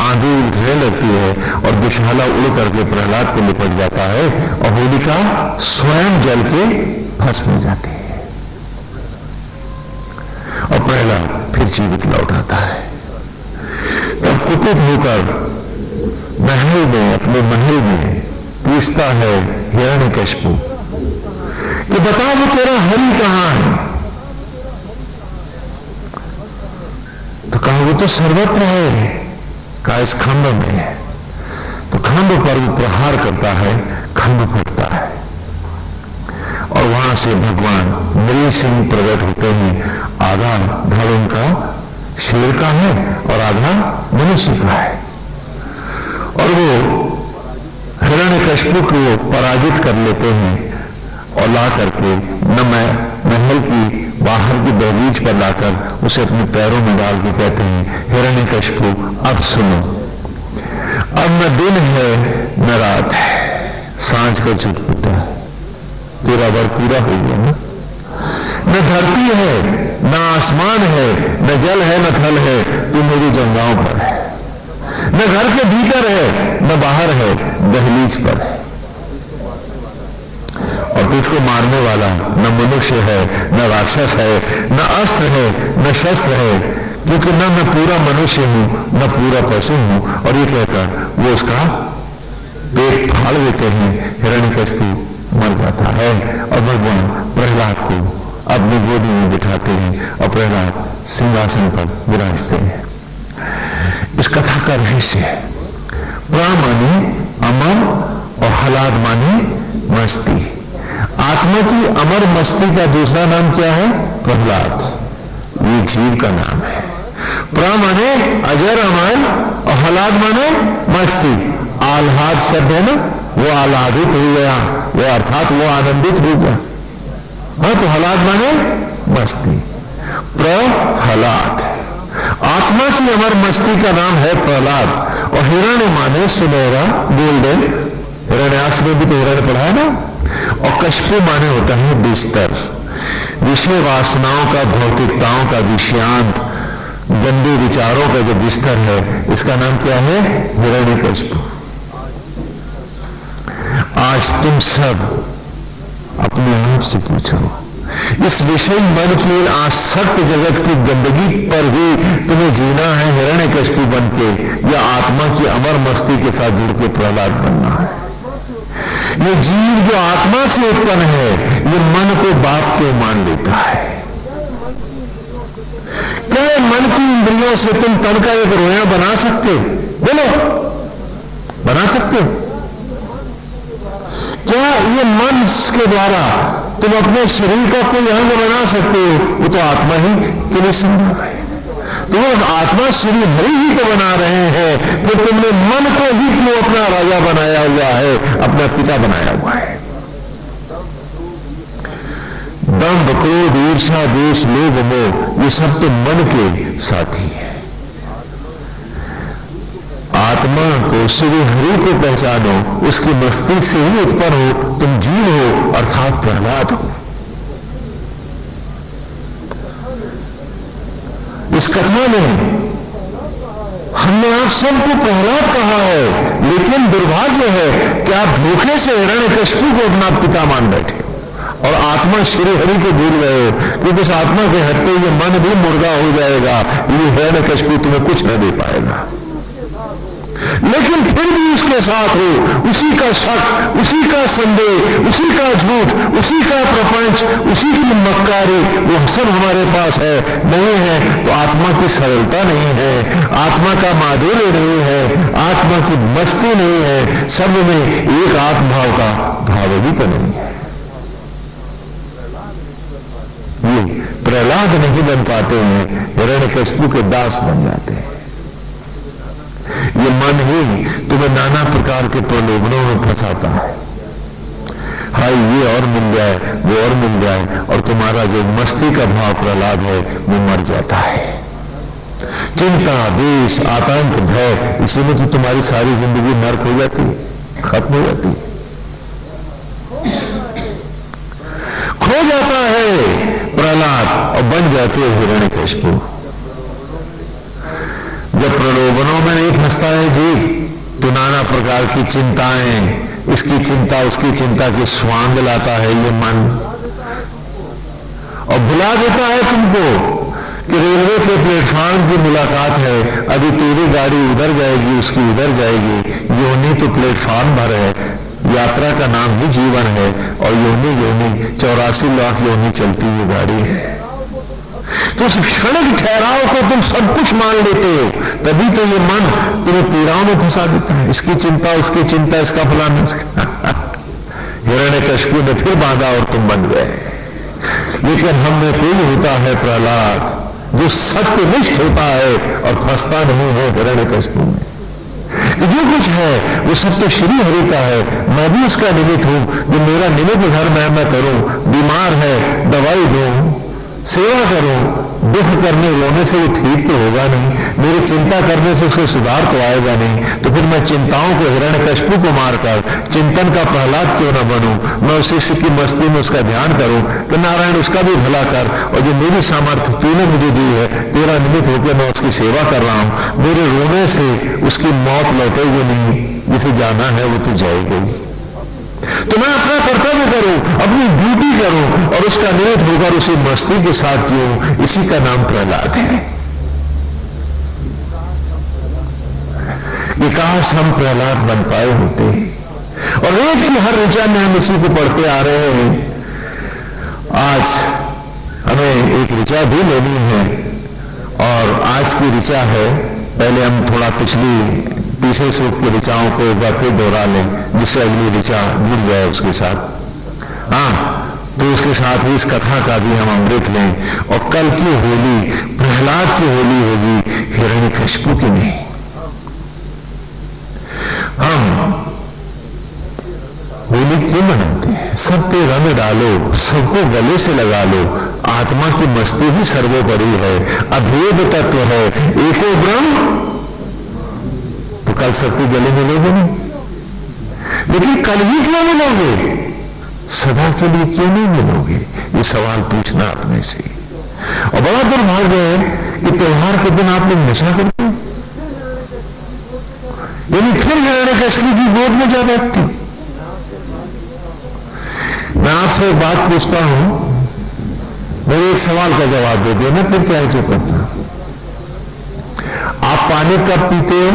आंधी उठने लगती है और दुशाला उड़ करके प्रहलाद को लिपट जाता है और होलिका स्वयं जल के भस्म हो जाती है और प्रहलाद फिर जीवित लौट आता है। तब कुपित होकर महल में, अपने महल में पूछता है हिरण्यकशिपु कि बता वो तेरा हरि कहां है? तो कहा वो तो सर्वत्र है, का इस खंड में है। तो खंड पर वो प्रहार करता है, खंड फटता है और वहां से भगवान नृसिंह प्रकट होते हैं। आधा धड़ उनका शेर का है और आधा मनुष्य का है और वो हिरण्यकशिपु को पराजित कर लेते हैं और ला करके न महल की बाहर की दहलीज पर लाकर उसे अपने पैरों में डाल के कहते हैं, हिरण्यकशिपु अब सुनो, अब न दिन है न रात है, सांझ का चुटपुटा है, तेरा वर पूरा हो गया ना। न धरती है न आसमान है, न जल है न थल है, तू मेरी जंगाओं पर है। न घर के भीतर है न बाहर है, दहलीज पर है। और तुझको मारने वाला न मनुष्य है न राक्षस है, न अस्त्र है न शस्त्र है, क्योंकि न मैं पूरा मनुष्य हूं न पूरा पशु हूं। और ये कहकर वो उसका पेट फाड़ देते हैं। हिरण्यकशिपु मर जाता है और भगवान प्रहलाद को अपनी गोदी में बिठाते हैं और प्रहलाद सिंहासन पर विराजते हैं। इस कथा का रहस्य है, प्रा माने अमर और हलाद माने मस्ती। आत्मा की अमर मस्ती का दूसरा नाम क्या है? प्रहलाद। ये जीव का नाम है। प्रा माने अजर अमर और हलाद माने मस्ती। आह्लाद शब्द है ना, वो आह्लादित हो गया, वो अर्थात वो आनंदित हो गया। हाँ, तो हलाद माने मस्ती। प्रहलाद आत्मा की अमर मस्ती का नाम है प्रहलाद। और हिरण्य माने सुनहरा, गोल्डन। हिरण्याक्ष में भी तो हिरण्य पढ़ा है ना। और कशिपु माने होता है बिस्तर। विषय वासनाओं का, भौतिकताओं का, विषयांत गंदे विचारों का जो बिस्तर है, इसका नाम क्या है? हिरण्यकशिपु। आज तुम सब अपने आप से पूछो, इस विषय मन की आसक्त जगत की गंदगी पर भी तुम्हें जीना है हिरण्यकशिपु बन के, या आत्मा की अमर मस्ती के साथ जुड़ के प्रहलाद बनना है? ये जीव जो आत्मा से उत्पन्न है, ये मन को बाप क्यों मान लेता है? क्या मन की इंद्रियों से तुम तन का एक रोया बना सकते हो? बोलो, बना सकते हो? क्या ये मन के द्वारा तुम अपने शरीर का कोई अंग बना सकते हो? वो तो आत्मा ही के लिए संभव है। तो वो आत्मा श्री हरि ही को बना रहे हैं, फिर तुमने मन को ही क्यों अपना राजा बनाया हुआ है, अपना पिता बनाया हुआ है? दंभ, क्रोध, ईर्ष्या, द्वेष, लोभ, मोह, ये सब तो मन के साथी है। आत्मा को, श्री हरि को पहचानो, उसकी मस्ती से ही उत्पन्न हो, तुम जीव हो, अर्थात प्रहलाद हो। इस कथा में हमने आप सबको प्रहलाद कहा है, लेकिन दुर्भाग्य है कि आप धोखे से हिरण्यकशिपु को अपना पिता मान बैठे और आत्मा श्री हरि को भूल गए हो, क्योंकि इस आत्मा के हटते ये मन भी मुर्दा हो जाएगा। ये हिरण्यकशिपु तुम्हें कुछ न दे पाएगा। लेकिन फिर भी उसके साथ हो, उसी का शक, उसी का संदेह, उसी का झूठ, उसी का प्रपंच, उसी की मक्कारी, वो सब हमारे पास है। नहीं है तो आत्मा की सरलता नहीं है, आत्मा का माधुर्य नहीं है, आत्मा की मस्ती नहीं है, सब में एक आत्मभाव का भाव भी तो नहीं है। ये प्रहलाद नहीं बन पाते हैं, हिरण्यकशिपु के दास बन जाते हैं। ये मन ही तुम्हें नाना प्रकार के प्रलोभनों में फंसाता है। हाय ये और मिल जाए, वो और मिल जाए, और तुम्हारा जो मस्ती का भाव प्रहलाद है वो मर जाता है। चिंता, द्वेष, आतंक, भय, इसी में तो तुम्हारी सारी जिंदगी नर्क हो जाती है, खत्म हो जाती है, खो जाता है प्रहलाद और बन जाते हैं हिरण्यकशिपु। जब प्रलोभनों में नहीं फंसता है जीव तो नाना प्रकार की चिंताएं, इसकी चिंता उसकी चिंता की स्वांग लाता है ये मन, और भुला देता है तुमको कि रेलवे के प्लेटफॉर्म की मुलाकात है, अभी तेरी गाड़ी उधर जाएगी, उसकी उधर जाएगी, योनि तो प्लेटफॉर्म भर है, यात्रा का नाम ही जीवन है, और योनि योनि 84 लाख योनि चलती हुई गाड़ी है। तो उस क्षणिक ठहराव को तुम सब कुछ मान लेते हो, तभी तो ये मन तुम्हें पीड़ाओं में फंसा देता है। इसकी चिंता, उसकी चिंता, इसका फलाना हिरण्यकशिपु ने फिर बांधा और तुम बन गए। लेकिन हम में कोई होता है प्रहलाद जो सत्यनिष्ठ होता है और फंसता नहीं है हिरण्यकशिपु में। जो कुछ है वो सब तो श्री हरि का है, मैं भी उसका निमित्त हूं। जो मेरा निमित्त धर्म है मैं करूं, बीमार है दवाई दूं, सेवा करो, दुख करने रोने से वो ठीक तो होगा नहीं, मेरी चिंता करने से उसको सुधार तो आएगा नहीं, तो फिर मैं चिंताओं को, हिरण्यकशिपु को मारकर चिंतन का प्रहलाद क्यों न बनूं, मैं उस शिष्य की मस्ती में उसका ध्यान करूं कि नारायण उसका भी भला कर, और जो मेरी सामर्थ्य तूने मुझे दी है, तेरा निमित्त होकर मैं उसकी सेवा कर रहा हूं, मेरे रोने से उसकी मौत लौटेगी नहीं, जिसे जाना है वो तो जाएगी। तो मैं अपना कर्तव्य करूं, अपनी ड्यूटी करूं, और उसका निमित्त होकर उसी मस्ती के साथ जीऊं, इसी का नाम प्रहलाद है। ये काश हम प्रहलाद बन पाए होते, और एक की हर ऋचा में हम इसी को पढ़ते आ रहे हैं। आज हमें एक ऋचा भी लेनी है, और आज की ऋचा है, पहले हम थोड़ा पिछली तीसरे सूक्त की ऋचाओं को एक बार फिर दोहरा लें, जिससे अगली ऋचा जुड़ जाए उसके साथ। हाँ, तो उसके साथ ही इस कथा का भी हम अमृत लें, और कल की होली प्रहलाद की होली होगी, हिरण्यकशिपु की नहीं। हम होली क्यों मनाते हैं? सब पे रंग डालो, सबको गले से लगा लो, आत्मा की मस्ती ही सर्वोपरि है, अभेद तत्व है, एको ब्रह्म। तो कल सबको गले मिलोगे नहीं, लेकिन कल ही क्यों मिलोगे, सदा के लिए क्यों नहीं मिलोगे, ये सवाल पूछना अपने से। और बड़ा दुर्भाग्य है कि त्योहार के दिन आप लोग नशा करते हो, यानी फिर हिरण्यकशिपु की गोद में जा बैठती। मैं आपसे एक बात पूछता हूं, मेरे एक सवाल का जवाब दे दिया, मैं फिर चाहे चुप करता। आप पानी कब पीते हो?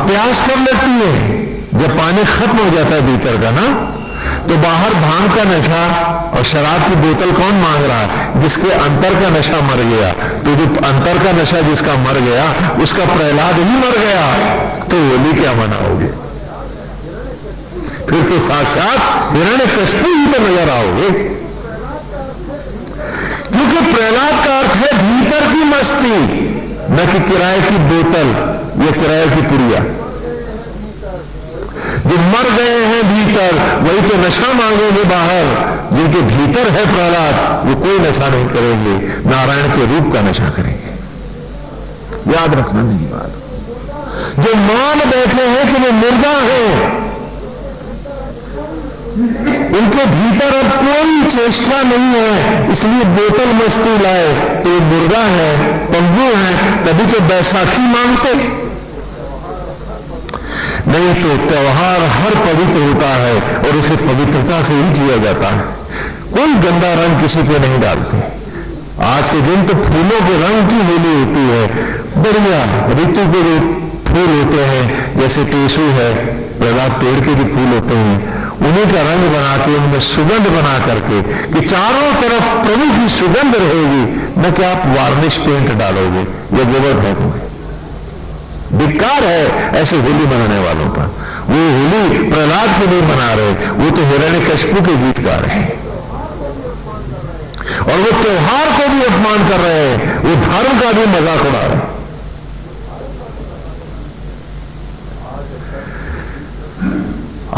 प्यास कब लगती है? जब पानी खत्म हो जाता है भीतर का ना, तो बाहर भांग का नशा और शराब की बोतल कौन मांग रहा है? जिसके अंतर का नशा मर गया। तो जो अंतर का नशा जिसका मर गया, उसका प्रहलाद ही मर गया, तो होली क्या मनाओगे? फिर तो साक्षात हिरण्यकशिपु ही तो नजर आओगे, क्योंकि प्रहलाद का अर्थ है भीतर की मस्ती, न कि किराए की बोतल या किराए की पुड़िया। जो मर गए हैं भीतर वही तो नशा मांगेंगे बाहर, जिनके भीतर है प्रहलाद वो कोई नशा नहीं करेंगे, नारायण के रूप का नशा करेंगे। याद रखना नहीं बात। जो मान बैठे हैं कि वो मुर्दा है, उनके भीतर अब कोई चेष्टा नहीं है, इसलिए बोतल मस्ती लाए तो वो मुर्दा है, पंगु है, तभी तो बैसाखी मांगते। नहीं तो त्योहार हर पवित्र होता है और उसे पवित्रता से ही जिया जाता है। कोई गंदा रंग किसी पे नहीं डालते। आज के दिन तो फूलों के रंग की होली होती है, बढ़िया ऋतु के जो फूल होते हैं, जैसे टेसू है, प्रहलाद पेड़ के भी फूल होते हैं, उन्हीं का रंग बना के उनमें सुगंध बना करके कि चारों तरफ प्रभु की सुगंध रहेगी, न कि आप वार्निश पेंट डालोगे या गोबर फेंकोगे। धिक्कार है ऐसे होली मनाने वालों पर। वो होली प्रहलाद के नहीं मना रहे, वो तो हिरण्यकशिपु के गीतकार हैं और वो त्योहार को भी अपमान कर रहे हैं, वो धर्म का भी मजाक उड़ा रहे हैं।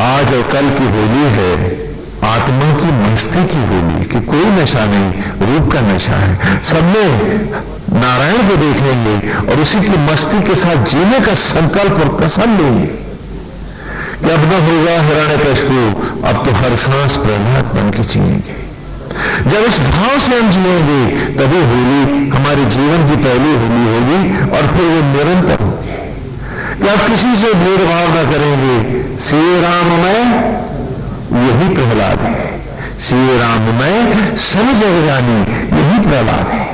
आज और कल की होली है आत्मा की मस्ती की होली, कि कोई नशा नहीं, रूप का नशा है। सबने नारायण को देखेंगे और उसी की मस्ती के साथ जीने का संकल्प और कसम लेंगे कि अब न होगा हिरण्यकशिपु, अब तो हर सांस प्रहलाद बन के जिएंगे। जब इस भाव से हम जिएंगे तभी होली हमारे जीवन की पहली होली होगी और फिर वो निरंतर होगी कि आप किसी से भेदभाव न करेंगे। श्री राम में यही प्रहलाद है, श्री राम में सब जग जानी, यही प्रहलाद है।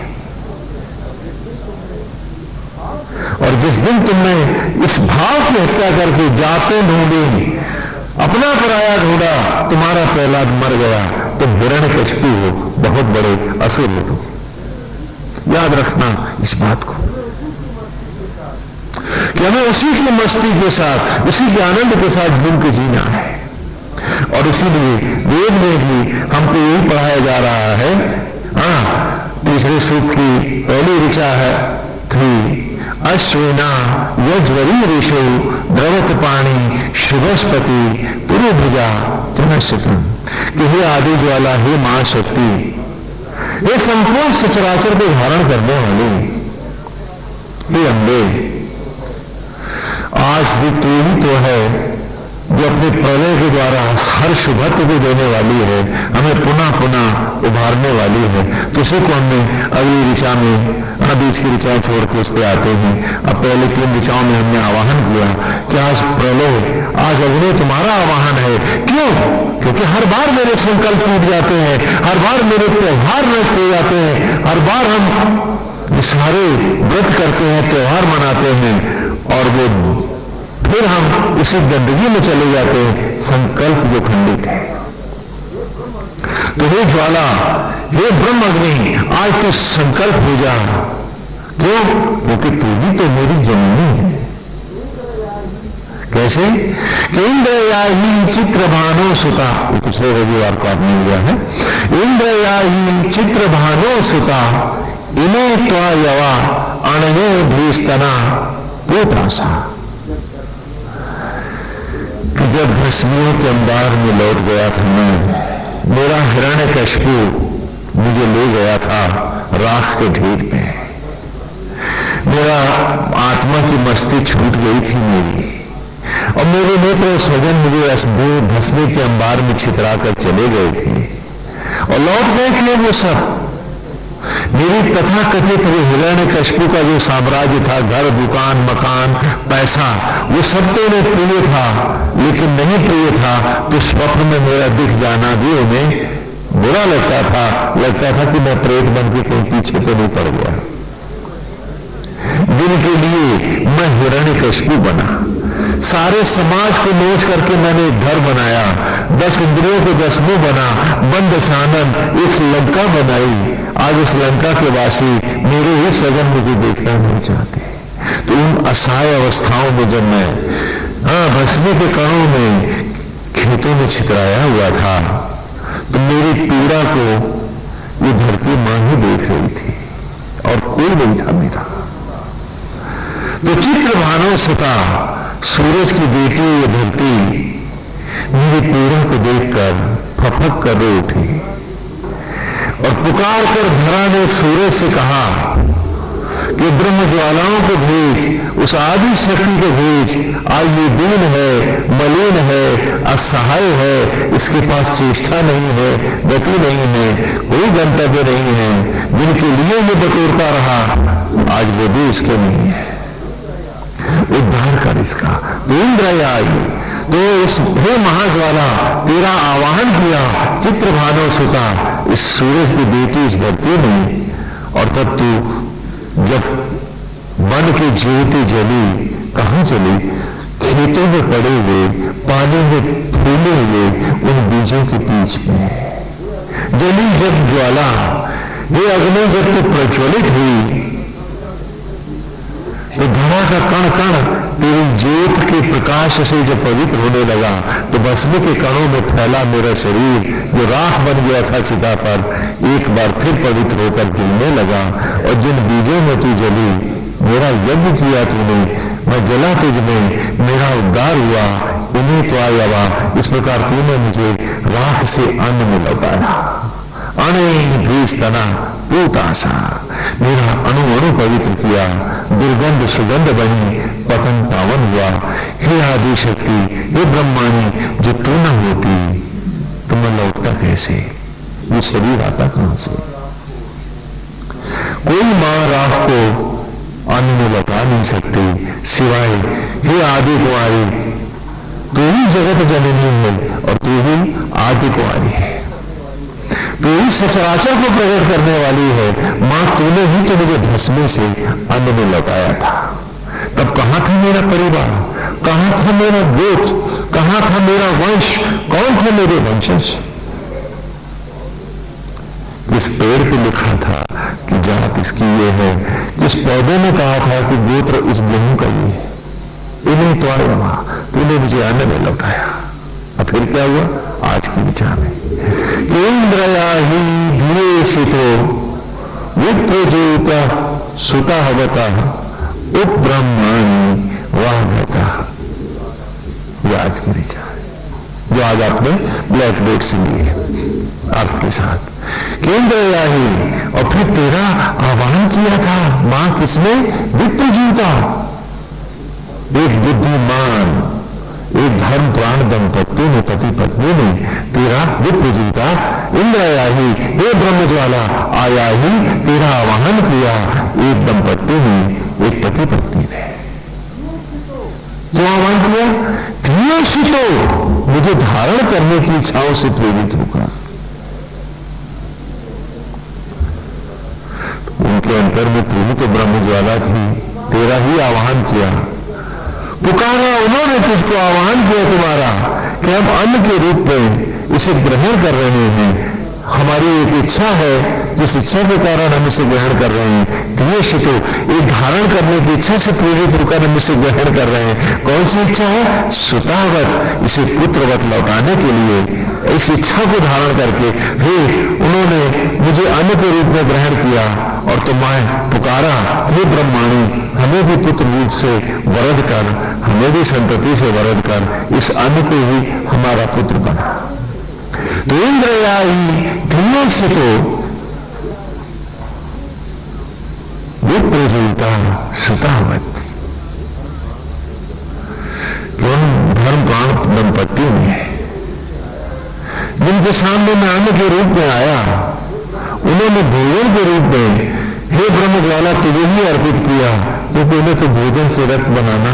और जिस दिन तुमने इस भाव की हत्या करके जाते ढूंढे, अपना पराया ढूंढा, तुम्हारा प्रहलाद मर गया, तुम हिरण्यकशिपु हो, बहुत बड़े असुर हो तुम। याद रखना इस बात को कि हमें उसी की मस्ती के साथ, उसी के आनंद के साथ झूम के जीना है। और इसीलिए वेद में भी हमको यही पढ़ाया जा रहा है। तीसरे सूक्त की पहली ऋचा है थी अश्विना यज्वरी ऋषो द्रवत पाणी शुभस्पति पुरुभुजा जनशतम, कि हे आदि ज्वाला, हे महाशक्ति, ये संपूर्ण सचराचर को धारण करने वाले, हे अम्बे, आज भी तू ही तो है जो अपने प्रलय के द्वारा हर शुभत्व को देने वाली है, हमें पुनः पुनः उभारने वाली है। तो उसी को हमने अगली ऋचा में, बीच की ऋचाएं छोड़ के उस पर आते हैं। अब पहले 3 ऋचाओं में हमने आवाहन किया कि आज प्रलय, आज अग्नि तुम्हारा आवाहन है। क्यों? क्योंकि हर बार मेरे संकल्प टूट जाते हैं, हर बार मेरे त्योहार नष्ट हो जाते हैं, हर बार हम सारे व्रत करते हैं, त्योहार मनाते हैं और वो फिर हम उसी गंदगी में चले जाते हैं, संकल्प जो खंडित है। तो हे ज्वाला, हे ब्रह्म अग्नि, आज तो संकल्प हो जा। क्यों? क्योंकि तू भी तो मेरी जननी है। कैसे? कि इंद्रयाही चित्रभानो सुता, पिछले रविवार को आपने लिया है, इंद्रयाही चित्रभानो सुता इन्हें त्वा यवा अणवे भीस्तना पूतासा। कि जब भस्मियों के अंबार में लौट गया था मैं, मेरा हिरण्यकशिपु मुझे ले गया था राख के ढेर में, मेरा आत्मा की मस्ती छूट गई थी मेरी, और मेरे नेत्र स्वजन मुझे भस्मी के अंबार में छितरा कर चले गए थे और लौट गए थे वो सब। मेरी तथा कथित वो हिरण्यकशिपु का जो साम्राज्य था, घर, दुकान, मकान, पैसा, वो सब तो उन्हें प्रिय था, लेकिन नहीं प्रिय था तो स्वप्न में मेरा दिख जाना भी उन्हें बुरा लगता था कि मैं प्रेत बन के कहीं पीछे तो नहीं पड़ गया। जिनके लिए मैं हिरण्यकशिपु बना, सारे समाज को नोच करके मैंने एक घर बनाया, 10 इंद्रियों को 10 मुंह बना, बंद सानन एक लंका बनाई। आज उस लंका के वासी मेरे ही स्वजन मुझे देखना नहीं चाहते। तो उन असहाय अवस्थाओं में जब मैं भस्मी के कणों में खेतों में छितराया हुआ था, तो मेरी पीड़ा को ये धरती मां ही देख रही थी और कोई नहीं था मेरा। तो चित्रभानो सुता, सूरज की बेटी ये धरती मेरी पीड़ा को देखकर फपक कर रो उठी और पुकार कर धरा ने सूरज से कहा कि ब्रह्म ज्वालाओं को भेज, उस आदि शक्ति को भेज। आज ये दीन है, मलिन है, असहाय है, इसके पास चेष्टा नहीं है, गति नहीं है, कोई गंतव्य नहीं है, जिनके लिए ये बटोरता रहा, आज वो भी इसके नहीं है। उद्धार कर इसका। तो इंद्र आई, तो इस हे महाज्वाला तेरा आवाहन किया, चित्रभानो सुता, इस सूरज की बेटी इस धरती में, और तब तू जब बन के ज्योति जली, कहां चली? खेतों में पड़े हुए, पानी में फूले हुए उन बीजों के बीच में। जली जब ज्वाला, ये अग्नि जब तो प्रज्वलित हुई तो धरा का कण कण तेरी ज्योत के प्रकाश से जब पवित्र होने लगा तो भस्म के कणों में फैला मेरा शरीर जो राख बन गया था चिता पर, एक बार फिर पवित्र होकर गिरने लगा। और जिन बीजों में तू जली, मेरा यज्ञ किया तूने, मैं जला तुझ में, मेरा उद्धार हुआ, इन्हें तो आया। इस प्रकार तूने मुझे राख से अन्न में लौटाया। अणे भीष तना पूतासा, मेरा अणु अणु पवित्र किया, दुर्गंध सुगंध बनी, पतन पावन हुआ। हे आदि शक्ति, हे ब्रह्माणी, जो तू न होती तो मैं लौटता कैसे? ये शरीर आता कहां से? कोई मां राख को अन्न में लौटा नहीं सकती सिवाय हे आदि कुमारी, तू ही जगत जननी है और तू ही आदि कुमारी है, तो इस सचराचर को प्रकट करने वाली है। मां तूने ही तो मुझे भस्मे से अन्न में लौटाया था। तब कहां था मेरा परिवार, कहां था मेरा गोत्र, कहां था मेरा वंश, कौन थे मेरे वंशज? जिस पेड़ पे लिखा था कि जात इसकी ये है, जिस पौधे ने कहा था कि गोत्र इस गेहूं का ये है, इन्हें तो आया, तूने मुझे अन्न में लौटाया। अब फिर क्या हुआ? आज की विचार में इंद्रया ही धीरे सुतो विप्रजोता सुता हवता उपब्रह्माणी वाहता। यह आज की विचार है जो आज आपने ब्लैक बोर्ड से लिए अर्थ के साथ। केंद्रया ही, और फिर तेरा आह्वान किया था मां किसने? विप्रजोता, एक बुद्धिमान, एक धर्म प्राण दंपति ने, पति पत्नी ने तेरा विप्रजीता इंद्रया ही, हे ब्रह्मज्वाला आया ही, तेरा आवाहन किया एक दंपति ने, एक पति पत्नी ने। जो आह्वान किया? धीरे सुतो, मुझे धारण करने की इच्छाओं से प्रेरित होकर। उनके अंतर में तू ही तो ब्रह्मज्वाला थी, तेरा ही आह्वान किया, पुकारा उन्होंने, तुझको आह्वान किया तुम्हारा कि हम अन्न के रूप में इसे ग्रहण कर रहे हैं। हमारी एक इच्छा है, जिस इच्छा के कारण हम इसे ग्रहण कर रहे हैं। द्वेष तो एक धारण करने की इच्छा से प्रेरित होकर हम इसे ग्रहण कर रहे हैं। कौन सी इच्छा है? सुतावत, इसे पुत्रवत लौटाने के लिए इस इच्छा को धारण करके हे उन्होंने मुझे अन्न के रूप में ग्रहण किया और तुम्हें पुकारा, हे ब्रह्माणी, हमें भी पुत्र रूप से वरद कर, हमें भी संतति से वरद कर, इस अन्न को ही हमारा पुत्र बना। तो इंद्रया ही धीरे से तो विप्रजोता सुतावत, धर्म प्राण दंपति ने जिनके सामने मैं अन्न के रूप में आया, उन्होंने भोजन के रूप में हे ब्रह्मज्वाला तुझे ही अर्पित किया, क्योंकि उन्हें तो भोजन से रक्त बनाना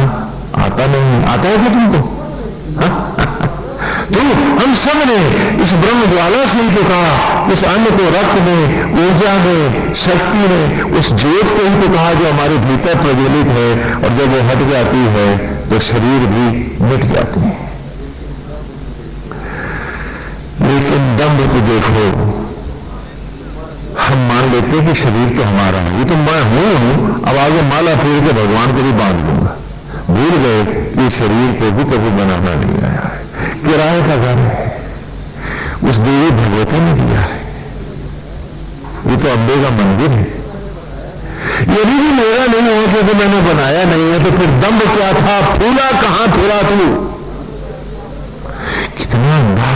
आता नहीं। आता है क्या तुमको? तो हम सब ने इस ब्रह्मज्वाला से ही तो कहा, इस अन्न को रक्त में, ऊर्जा में, शक्ति में, उस ज्योत को ही तो कहा जो हमारे भीतर प्रज्वलित है, और जब वो हट जाती है तो शरीर भी मिट जाते हैं। लेकिन दम्भ को देखो, हम मान लेते हैं कि शरीर तो हमारा है, ये तो मैं हूं, अब आगे माला फेर के भगवान को भी बांध दूंगा। भूल गए कि शरीर को भी कभी बनाना नहीं आया है, किराए का घर है, उस देवी भगवती ने दिया है, ये तो अम्बे का मंदिर है। यदि भी मेरा नहीं हुआ क्योंकि मैंने बनाया नहीं है, तो फिर दम्भ क्या था? फूला कहां फिरा तू? कितना अंधा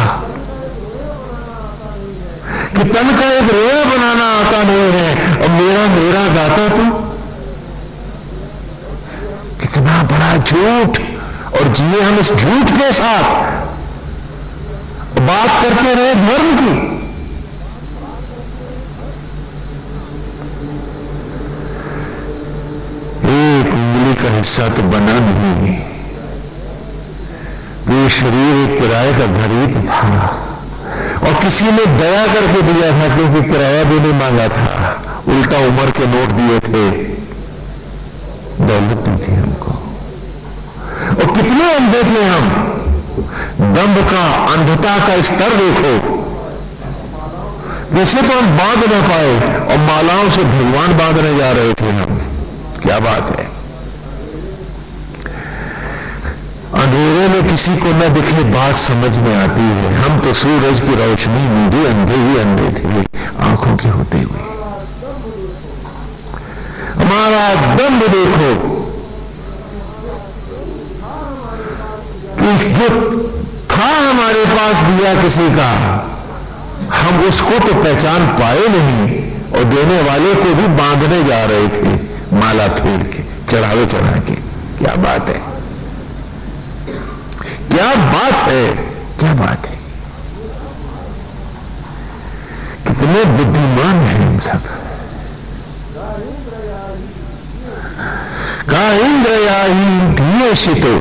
कि तन का एक रोया बनाना आता नहीं है, और मेरा गाता तू। कितना बड़ा झूठ, और जिए हम इस झूठ के साथ, बात करते रहे धर्म की। एक उंगली का हिस्सा तो बना नहीं, ये शरीर एक किराए का घर ही तो था, और किसी ने दया करके दिया था, क्योंकि किराया भी नहीं मांगा था, उल्टा उम्र के नोट दिए थे। दौलत दी थी हमको। और कितने अंधे थे हम, दंभ का, अंधता का स्तर देखो। वैसे तो हम बांध ना पाए और मालाओं से भगवान बांधने जा रहे थे हम। क्या बात है। अंधेरे में किसी को न दिखे बात समझ में आती है। हम तो सूरज की रोशनी में भी अंधे ही अंधे थे आंखों के होते हुए। हमारा दंभ देखो कि जो था हमारे पास दिया किसी का, हम उसको तो पहचान पाए नहीं और देने वाले को भी बांधने जा रहे थे माला फेर के, चढ़ावे चढ़ा के। क्या बात है, क्या बात है, क्या बात है। कितने बुद्धिमान हैं हम सब। का इंद्रयाही धियोषितो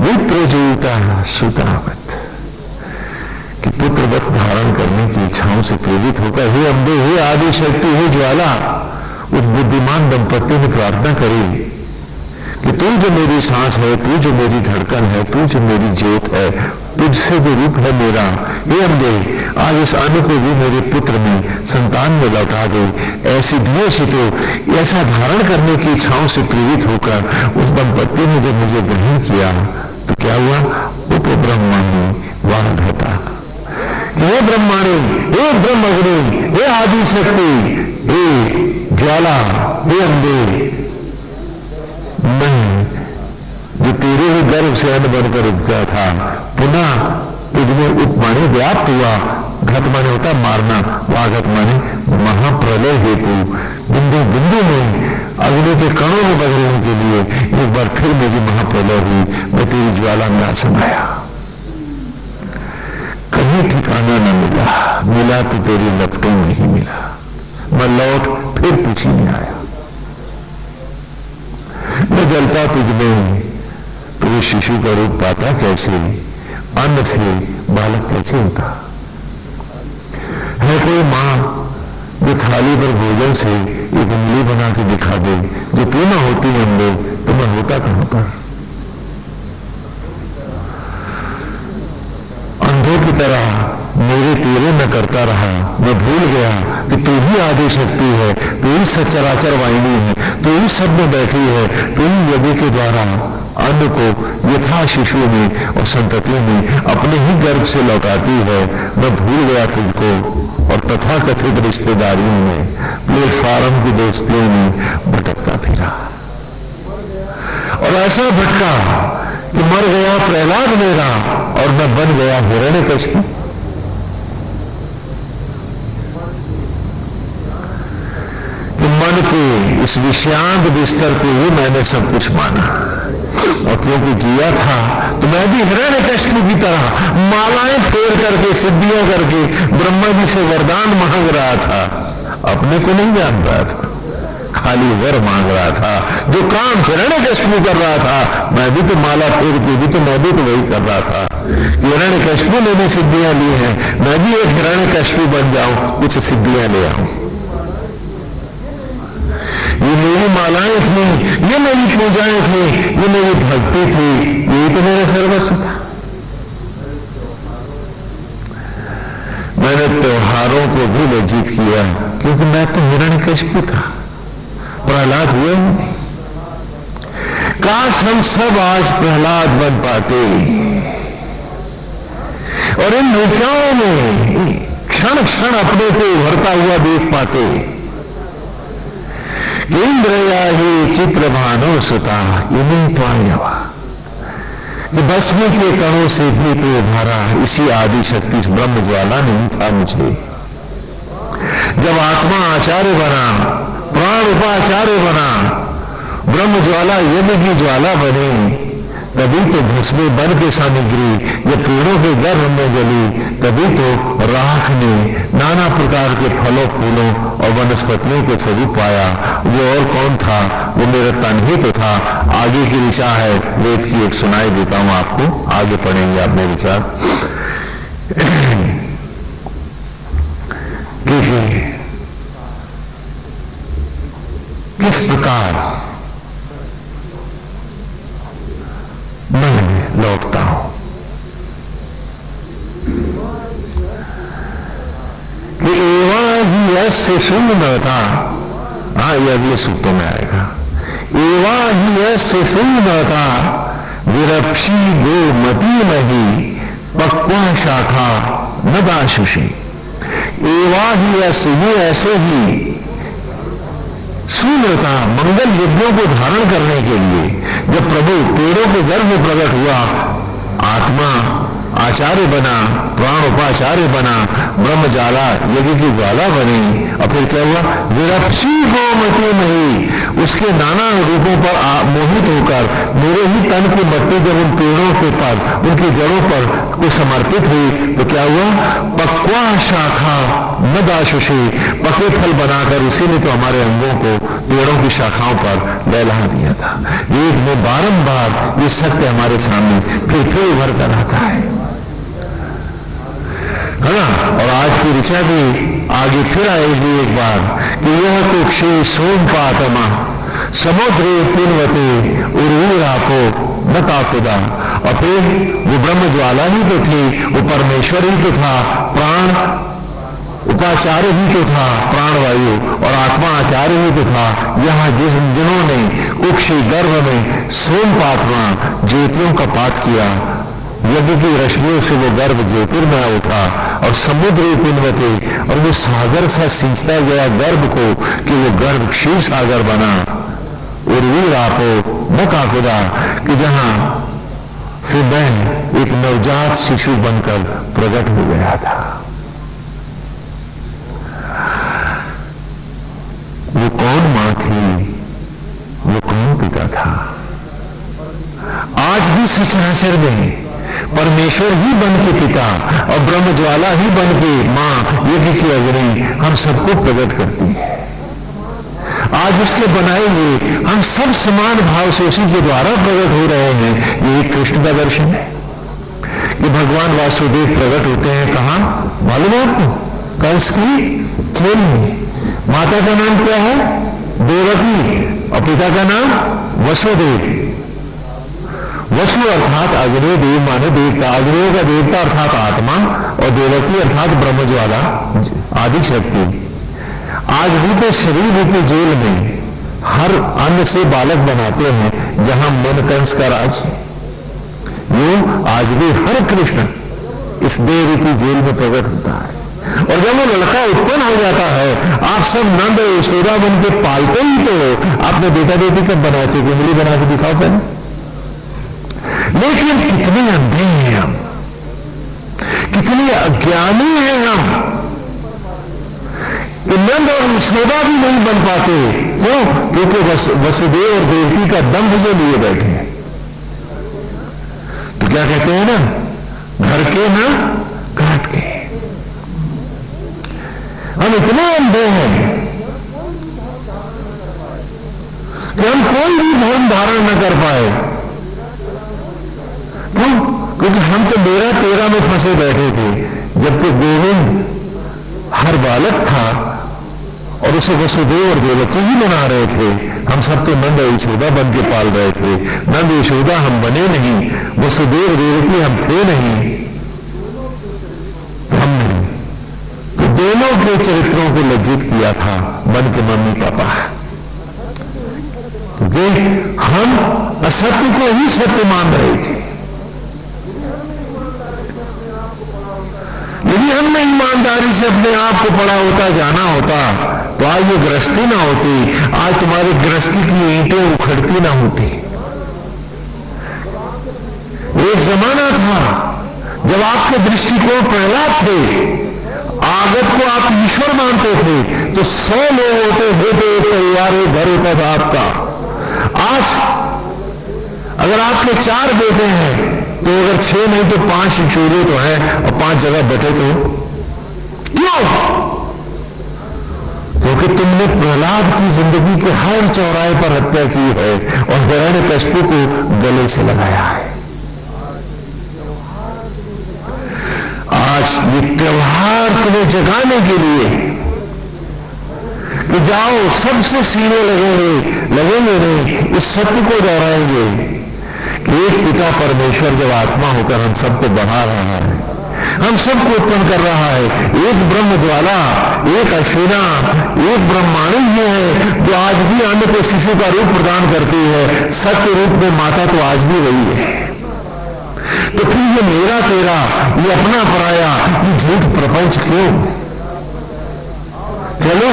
विप्रजूता सुतावत, कि पुत्रवत धारण करने की इच्छाओं से प्रेरित होकर हे अम्बे, हे आदि शक्ति, हे ज्वाला, उस बुद्धिमान दंपति ने प्रार्थना करी कि तू जो मेरी सांस है, तू जो मेरी धड़कन है, तू जो मेरी ज्योत है, तुझसे जो रूप है मेरा, हे अम्बे, आज इस अन्न को भी मेरे पुत्र में, संतान में लौटा दे। ऐसी धियो से तो ऐसा धारण करने की इच्छाओं से प्रेरित होकर उस दंपति ने जब मुझे ग्रहण किया तो क्या हुआ, उपब्रह्माणी वाढ़ता, हे ब्रह्माणी, हे ब्रह्मग्नि, हे आदि शक्ति, हे ज्वाला, हे अम्बे, मैं जो तेरे ही गर्भ से अन्न बनकर उपजा था, पुनः तुझमें उपमानी व्याप्त हुआ। घट माने होता मारना, वाघट माने महाप्रलय हेतु, बिंदु बिंदु में अग्नि के कणों में बदलने के लिए एक बार फिर मेरी महाप्रलय हुई। मैं तेरी ज्वाला में आ समाया, कहीं ठिकाना न मिला, मिला तो तेरी लपटों में ही मिला। मैं लौट फिर पीछे नहीं आया। मैं जलता तुझ में तो वो शिशु का रूप पाता कैसे, अन्न से बालक कैसे होता है। कोई मां जो थाली पर भोजन से एक उंगली बना के दिखा दे, जो तू ना होती अंदर तो मैं होता कहां पर। अंधों की तरह मेरे तेरे न करता रहा। मैं भूल गया कि तू ही आदि शक्ति है, तू ही सचराचर वाहिनी है, तू ही सब में बैठी है, तू ही यज्ञ के द्वारा अन्न को यथा शिशु में और संतति में अपने ही गर्भ से लौटाती है। मैं भूल गया तुझको और तथाकथित रिश्तेदारियों में, प्लेटफार्म की दोस्तियों में भटकता फिरा और ऐसा भटका कि मर गया प्रहलाद मेरा और मैं बन गया हिरण्यकश्यप। मन के इस विषांत बिस्तर को ही मैंने सब कुछ माना और क्योंकि जिया था तो मैं भी हिरण्यकश्यप की तरह मालाएं फेर करके, सिद्धियां करके ब्रह्मा जी से वरदान मांग रहा था। अपने को नहीं जान रहा था, खाली वर मांग रहा था। जो काम हिरण्यकश्यप कर रहा था मैं भी तो माला फेर के भी तो मैं भी तो वही कर रहा था। हिरण्यकश्यप ने भी सिद्धियां ली हैं, मैं भी एक हिरण्यकश्यप बन जाऊं, कुछ सिद्धियां ले आऊं। ये मेरी मालाएं थी, ये मेरी पूजाएं थी, ये मेरी भक्ति थी, यही तो मेरा सर्वस्व था। मैंने त्योहारों को भी लज्जित किया क्योंकि मैं तो हिरण्यकश्यप था, प्रहलाद हुए नहीं। काश हम सब आज प्रहलाद बन पाते और इन ऋचाओं में क्षण क्षण अपने को उभरता हुआ देख पाते। इंद्रया ही चित्र भानो सुता इन्हीं तो आयवा, कि भस्मी के कणों से भी तो उभारा इसी आदि शक्ति इस ब्रह्म ज्वाला नहीं था मुझे। जब आत्मा आचार्य बना, प्राण उपाचार्य बना, ब्रह्म ज्वाला यज्ञ की ज्वाला बने, तभी तो भस्मी बन के सामग्री जब पेड़ों के गर्भ में जली, तभी तो राख ने नाना प्रकार के फलों फूलों और वनस्पतियों को स्वरूप पाया। वो और कौन था, वो मेरा तन ही तो था। आगे की ऋचा है वेद की, एक सुनाई देता हूं आपको, आगे पढ़ेंगे आप मेरे साथ। देखिए किस प्रकार से सुंदरता, हाँ ये अगले सूत्रों में आएगा। एवा ही ऐसे सुंदरता विरक्षी गोमती नहीं पक्वा शाखा न दाशुषी। एवा ही ऐसे ही सुंदरता मंगल यज्ञों को धारण करने के लिए जब प्रभु पेड़ों के गर्भ में प्रकट हुआ, आत्मा आचार्य बना, प्राण उपाचार्य बना, ब्रह्म ज्वाला यज्ञ की ज्वाला बनी, और फिर क्या हुआ, विरक्षी गोमती नहीं, उसके नाना रूपों पर मोहित होकर मेरे ही तन की मट्टी जब उन पेड़ों के पर, उनकी जड़ों पर को समर्पित हुई तो क्या हुआ, पक्वा शाखा न दाशुषी, पके फल बनाकर उसी ने तो हमारे अंगों को पेड़ों की शाखाओं पर लहला दिया था। वेद में बारंबार ये सत्य हमारे सामने फिर उभर कर आता है ना। और आज की ऋचा भी आगे फिर आएगी एक बार कि यह कुक्षी सोमपातमा समुद्रे पिनवते उर्वीरापो बता खुदा। और फिर वो ब्रह्म ज्वाला ही तो थी, वो परमेश्वर ही तो था, प्राण उपाचार्य ही तो था, प्राणवायु, और आत्मा आचार्य ही तो था। यहां जिन्होंने कुक्षी गर्भ में सोमपातमा ज्योतियों का पात किया, यज्ञ की रश्मियों से वो गर्भ ज्योतिर्मय उठा, और समुद्र पिनवते, और वो सागर सा सींचता गया गर्भ को कि वो गर्भ क्षीर सागर बना। उर्वीर आपो बका खुदा, कि जहां से मैं एक नवजात शिशु बनकर प्रकट हो गया था। वो कौन मां थी, वो कौन पिता था। आज भी सचराचर में परमेश्वर ही बन के पिता और ब्रह्म ज्वाला ही बन के मां यज्ञ की अग्नि हम सबको प्रकट करती है। आज उसके बनाए हुए हम सब समान भाव से उसी के द्वारा प्रकट हो रहे हैं। ये कृष्ण का दर्शन है कि भगवान वासुदेव प्रकट होते हैं कहां, मालूम है आपको, कंस की जेल में। माता का नाम क्या है, देवकी, और पिता का नाम वसुदेव। वसु अर्थात अग्निदेव माने देवता, अग्नि का देवता अर्थात आत्मा, और देवकी अर्थात ब्रह्मज्वाला आदि शक्ति। आज भी तो शरीर रूपी जेल में हर अन्न से बालक बनाते हैं जहां मन कंस का राज है। वो आज भी हर कृष्ण इस देह रूपी जेल में प्रकट होता है। और जब वो लड़का उत्पन्न हो जाता है, आप सब नंद यशोदा बन के पालते ही तो हो। आपने बेटा बेटी कब बनाए थे, उंगली बना के दिखाओ पहले। लेकिन कितने अंधे हैं हम, कितने अज्ञानी हैं हम, कि नंद और यशोदा भी नहीं बन पाते। क्यों? क्योंकि वसुदेव और देवकी का दंभ जो लिए बैठे हैं। तो क्या कहते हैं ना, घर के ना काट के। हम इतने अंधे हैं कि हम कोई भी धर्म धारण न कर पाए। क्यों? क्योंकि हम तो मेरा तेरा में फंसे बैठे थे, जबकि गोविंद हर बालक था और उसे वसुदेव और देवकी ही बना रहे थे। हम सब तो नंद यशोदा बन के पाल रहे थे। नंद यशोदा हम बने नहीं, वसुदेव देवकी हम थे नहीं, तो हमने तो दोनों के चरित्रों को लज्जित किया था बन के मम्मी पापा। क्योंकि हम असत्य को ही सत्य मान रहे थे। यदि हमने ईमानदारी से अपने आप को पड़ा होता, जाना होता, तो आज ये गृहस्थी ना होती, आज तुम्हारी गृहस्थी की ईंटें उखड़ती ना होती। एक जमाना था जब आपके दृष्टिकोण प्रहलाद थे, आगत को आप ईश्वर मानते थे, तो 100 लोग होते तो एक परिवार, एक घर होता था आपका। आज अगर आपके 4 बेटे हैं, तो अगर 6 नहीं तो 5 चूल्हे तो हैं, और 5 जगह बैठे तो क्यों? क्योंकि तुमने प्रहलाद की जिंदगी के हर चौराहे पर हत्या की है और हिरण्यकशिपु को गले से लगाया है। आज ये त्योहार तुम्हें जगाने के लिए कि जाओ सबसे सीने लगेंगे नहीं, इस सत्य को दोहराएंगे कि एक पिता परमेश्वर जब आत्मा होकर हम सबको बढ़ा रहा है, हम सबको उत्पन्न कर रहा है। एक ब्रह्म ज्वाला, एक अश्विना, एक ब्रह्मांड ही है जो आज भी अन्न को शिशु का रूप प्रदान करती है। सत्य रूप में माता तो आज भी वही है। तो फिर ये मेरा तेरा, ये अपना पराया, ये झूठ प्रपंच क्यों? चलो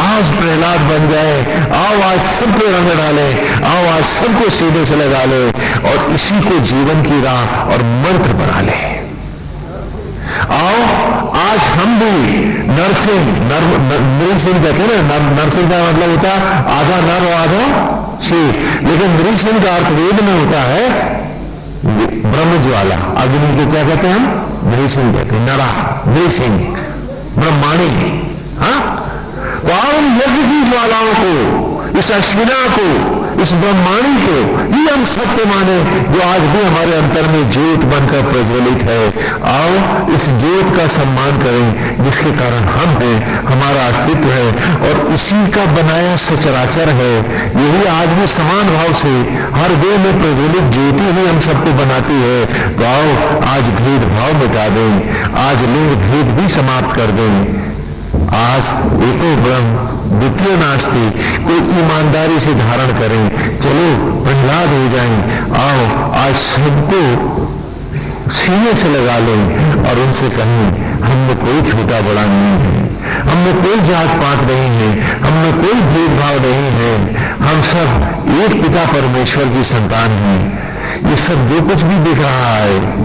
आज प्रहलाद बन जाए, आओ आज सबको रंग डाले, आओ आज सबको सीधे से लगा ले और इसी को जीवन की राह और मंत्र बना ले। आओ आज हम भी नरसिंह, नृसिंह कहते हैं ना, नरसिंह का मतलब होता है आधा नर और आधा शिव, लेकिन नृसिंह का अर्थ वेद में होता है ब्रह्म ज्वाला। अग्नि को क्या कहते हैं हम? नृसिंह कहते हैं, नरा नृसिंह ब्रह्माणी। हाँ, तो आओ यज्ञ की ज्वालाओं को, इस अश्विना को, इस ब्रह्मांडी को ही हम सत्य माने जो आज भी हमारे अंतर में ज्योत बनकर प्रज्वलित है। आओ इस ज्योत का सम्मान करें जिसके कारण हम हैं, हमारा अस्तित्व है और इसी का बनाया सचराचर है। यही आज भी समान भाव से हर देह में प्रज्वलित ज्योति ही हम सबको बनाती है। तो आओ आज भेदभाव मिटा दें, आज लिंग भेद भी समाप्त कर दें। आज एको ब्रह्म द्वितीय नास्ति, कोई ईमानदारी से धारण करें। चलो प्रहलाद हो जाएं। आओ आज सबको सीने से लगा लें और उनसे कहें हमने कोई छोटा बड़ा नहीं है, हमने कोई जात पात नहीं है, हमने कोई भेदभाव नहीं है, हम सब एक पिता परमेश्वर की संतान हैं। ये सब जो कुछ भी दिख रहा है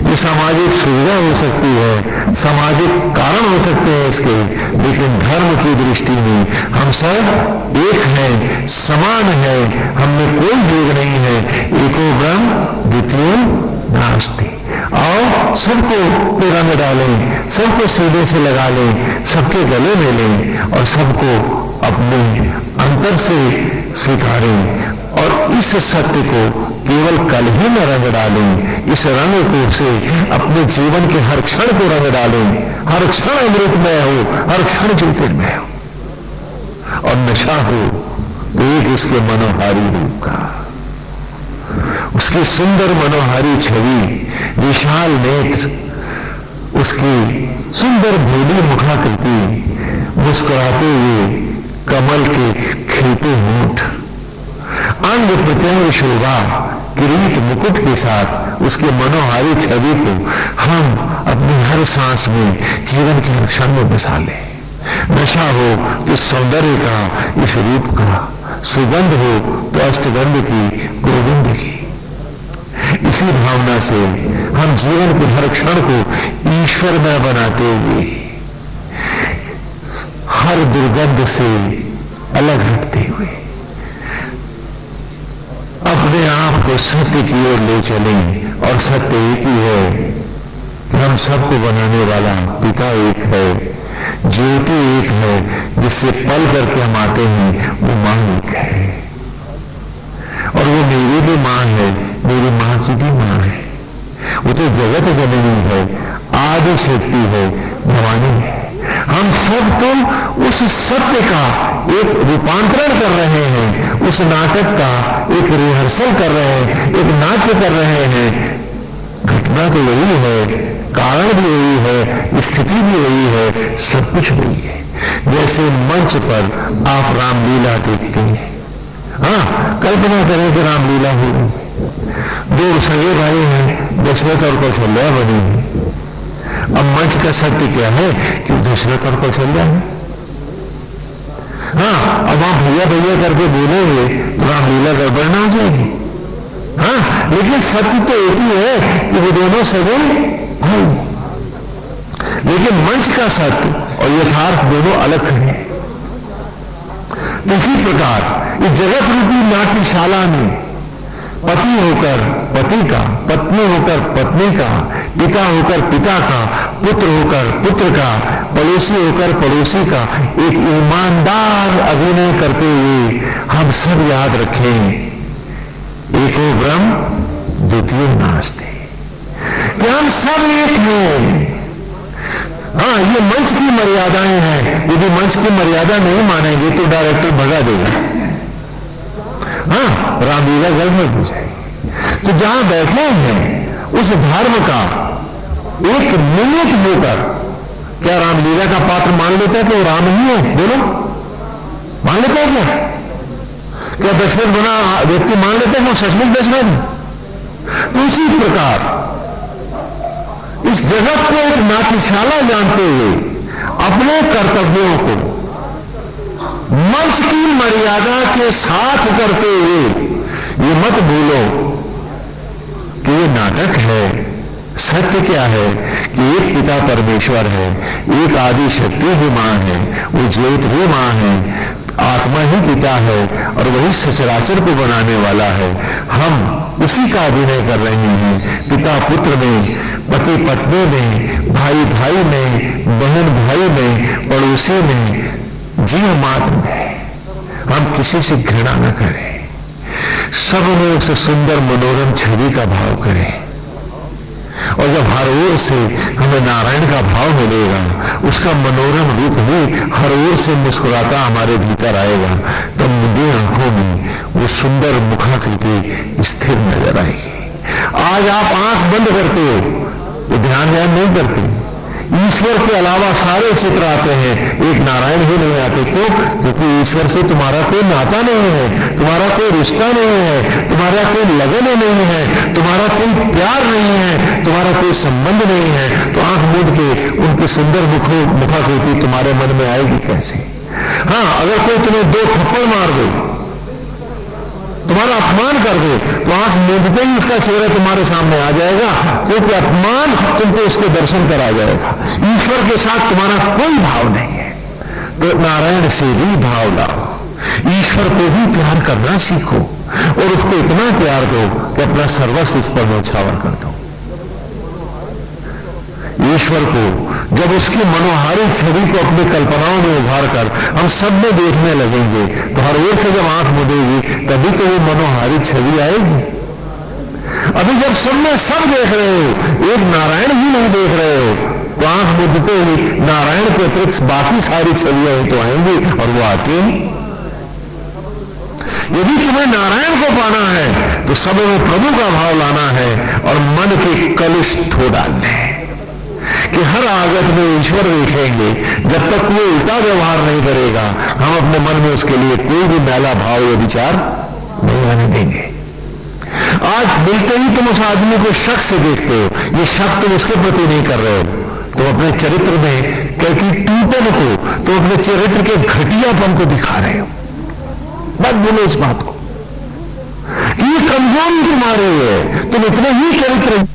ये सामाजिक सुविधा हो सकती है, सामाजिक कारण हो सकते हैं इसके, लेकिन धर्म की दृष्टि में हम सब एक हैं, समान है, हमें कोई भेद नहीं है। एको ब्रह्म द्वितीय नास्ति। आओ सबको पे रंग डालें, सबको सीधे से लगा लें, सबके गले में लें और सबको अपने अंतर से स्वीकारें और इस सत्य को केवल कल ही न रंग डालें, इस रंग को से अपने जीवन के हर क्षण को रंग डालें। हर क्षण अमृतमय हो, हर क्षण ज्योतिर्मय हो और नशा हो तो एक उसके मनोहारी रूप का, उसकी सुंदर मनोहारी छवि, विशाल नेत्र, उसकी सुंदर भोली मुखाकृति, मुस्कुराते हुए कमल के खिलते होंठ, अंग प्रत्यंग शोभा, किरीट मुकुट के साथ उसके मनोहारी छवि को हम अपनी हर सांस में, जीवन के हर क्षण में बसा लें। नशा हो तो सौंदर्य का, इस रूप का, सुगंध हो तो अष्टगंध की, गोविंद की। इसी भावना से हम जीवन के हर क्षण को ईश्वरमय बनाते हुए हर दुर्गंध से अलग हटते हुए अपने आप को सत्य की ओर ले चलें। और सत्य एक ही है कि हम सबको बनाने वाला पिता एक है, ज्योति एक है, जिससे पल करके हम आते हैं, वो मां एक है और वो मेरी भी मां है, मेरी मां की भी मां है। वो तो जगत जननी है, आदि शक्ति है, भवानी है। हम सब तो उस सत्य का एक रूपांतरण कर रहे हैं, उस नाटक का एक रिहर्सल कर रहे हैं, एक नाट्य कर रहे हैं। घटना तो वही है, कारण भी वही है, स्थिति भी वही है, सब कुछ वही है। जैसे मंच पर आप रामलीला देखते हैं, हाँ, कल्पना करें कि रामलीला हो, दो सगे भाई हैं, दशरथ और कौशल्या बनी है। अब मंच का सत्य क्या है कि दशरथ और कौशल्या है। हाँ, अब आप भैया भैया करके बोलेंगे तो रामलीला गड़बड़ ना हो जाएगी। हाँ, लेकिन सत्य तो एक ही है कि वो दोनों सगे भाई, लेकिन मंच का सत्य और यथार्थ दोनों अलग खड़े हैं। इसी प्रकार इस जगत रूपी नाट्यशाला में पति होकर पति का, पत्नी होकर पत्नी का, पिता होकर पिता का, पुत्र होकर पुत्र का, पड़ोसी होकर पड़ोसी का एक ईमानदार अभिनय करते हुए हम सब याद रखें, एको ब्रह्म द्वितीय नास्ति, कि हम सब एक हैं। हाँ, ये मंच की मर्यादाएं हैं, यदि मंच की मर्यादा नहीं मानेंगे तो डायरेक्टर भगा देगा। हाँ, रामलीला गड़बड़ हो जाएगी। तो जहां बैठे हैं उस धर्म का एक निमित्त होकर क्या रामलीला का पात्र मान लेता है कि वो राम ही है? बोलो, मान लेता है क्या? क्या दशरथ बना व्यक्ति मान लेता है कि वो सचमुच दशरथ है? तो इसी प्रकार इस जगत को एक नाट्यशाला जानते हुए अपने कर्तव्यों को मंच की मर्यादा के साथ करते हुए ये मत भूलो कि ये नाटक है। सत्य क्या है कि एक पिता परमेश्वर है, एक आदि शक्ति ही मां है, वो ज्योत ही मां है, आत्मा ही पिता है और वही सचराचर को बनाने वाला है। हम उसी का अभिनय कर रहे हैं, पिता पुत्र में, पति पत्नी में, भाई भाई में, बहन भाई में, पड़ोसी में, जीव मात्र में। हम किसी से घृणा न करें, सब में उस सुंदर मनोरम छवि का भाव करें। और जब हर ओर से हमें नारायण का भाव मिलेगा, उसका मनोरम रूप ही हर ओर से मुस्कुराता हमारे भीतर आएगा, तब मुझे आंखों में वो सुंदर मुखाकृति स्थिर नजर आएगी। आज आप आंख बंद करते हो तो ध्यान नहीं करते, ईश्वर के अलावा सारे चित्र आते हैं, एक नारायण ही नहीं आते। क्यों? क्योंकि ईश्वर से तुम्हारा कोई नाता नहीं है, तुम्हारा कोई रिश्ता नहीं है, तुम्हारा कोई लगन नहीं है, तुम्हारा कोई प्यार नहीं है, तुम्हारा कोई संबंध नहीं है। तो आंख मूंद के उनकी सुंदर मुखाकृति तुम्हारे मन में आएगी कैसे? हाँ, अगर कोई तुम्हें 2 थप्पड़ मार दे, तुम्हारा अपमान कर दे, तो आंख मूंदते ही उसका चेहरा तुम्हारे सामने आ जाएगा, क्योंकि अपमान तुमको उसके दर्शन करा जाएगा। ईश्वर के साथ तुम्हारा कोई भाव नहीं है, तो नारायण से भी भाव लाओ, ईश्वर को भी प्यार करना सीखो और उसको इतना प्यार दो कि अपना सर्वस्व उस पर न्यौछावर कर दो। ईश्वर को जब उसकी मनोहारी छवि को अपनी कल्पनाओं में उभार कर हम सब में देखने लगेंगे, तो हर ओर से जब आंख मुदेगी तभी तो वो मनोहारी छवि आएगी। अभी जब सब में सब देख रहे हो, एक नारायण ही नहीं देख रहे हो, तो आंख मुदते ही नारायण के अतिरिक्त बाकी सारी छवियां तो आएंगी और वो आती हैं। यदि तुम्हें नारायण को पाना है तो सब में प्रभु का भाव लाना है और मन के कलुष धो डालने हैं कि हर आगत में ईश्वर देखेंगे। जब तक वो उल्टा व्यवहार नहीं करेगा, हम अपने मन में उसके लिए कोई भी मैला भाव या विचार नहीं आने देंगे। आज मिलते ही तुम उस आदमी को शक से देखते हो, ये शक तुम उसके प्रति नहीं कर रहे हो, तुम अपने चरित्र में क्योंकि टूटन को, तुम अपने चरित्र के घटियापन को दिखा रहे हो। मत बोलो इस बात को कि ये कमजोरी तुम्हारे है, तुम इतने ही चरित्र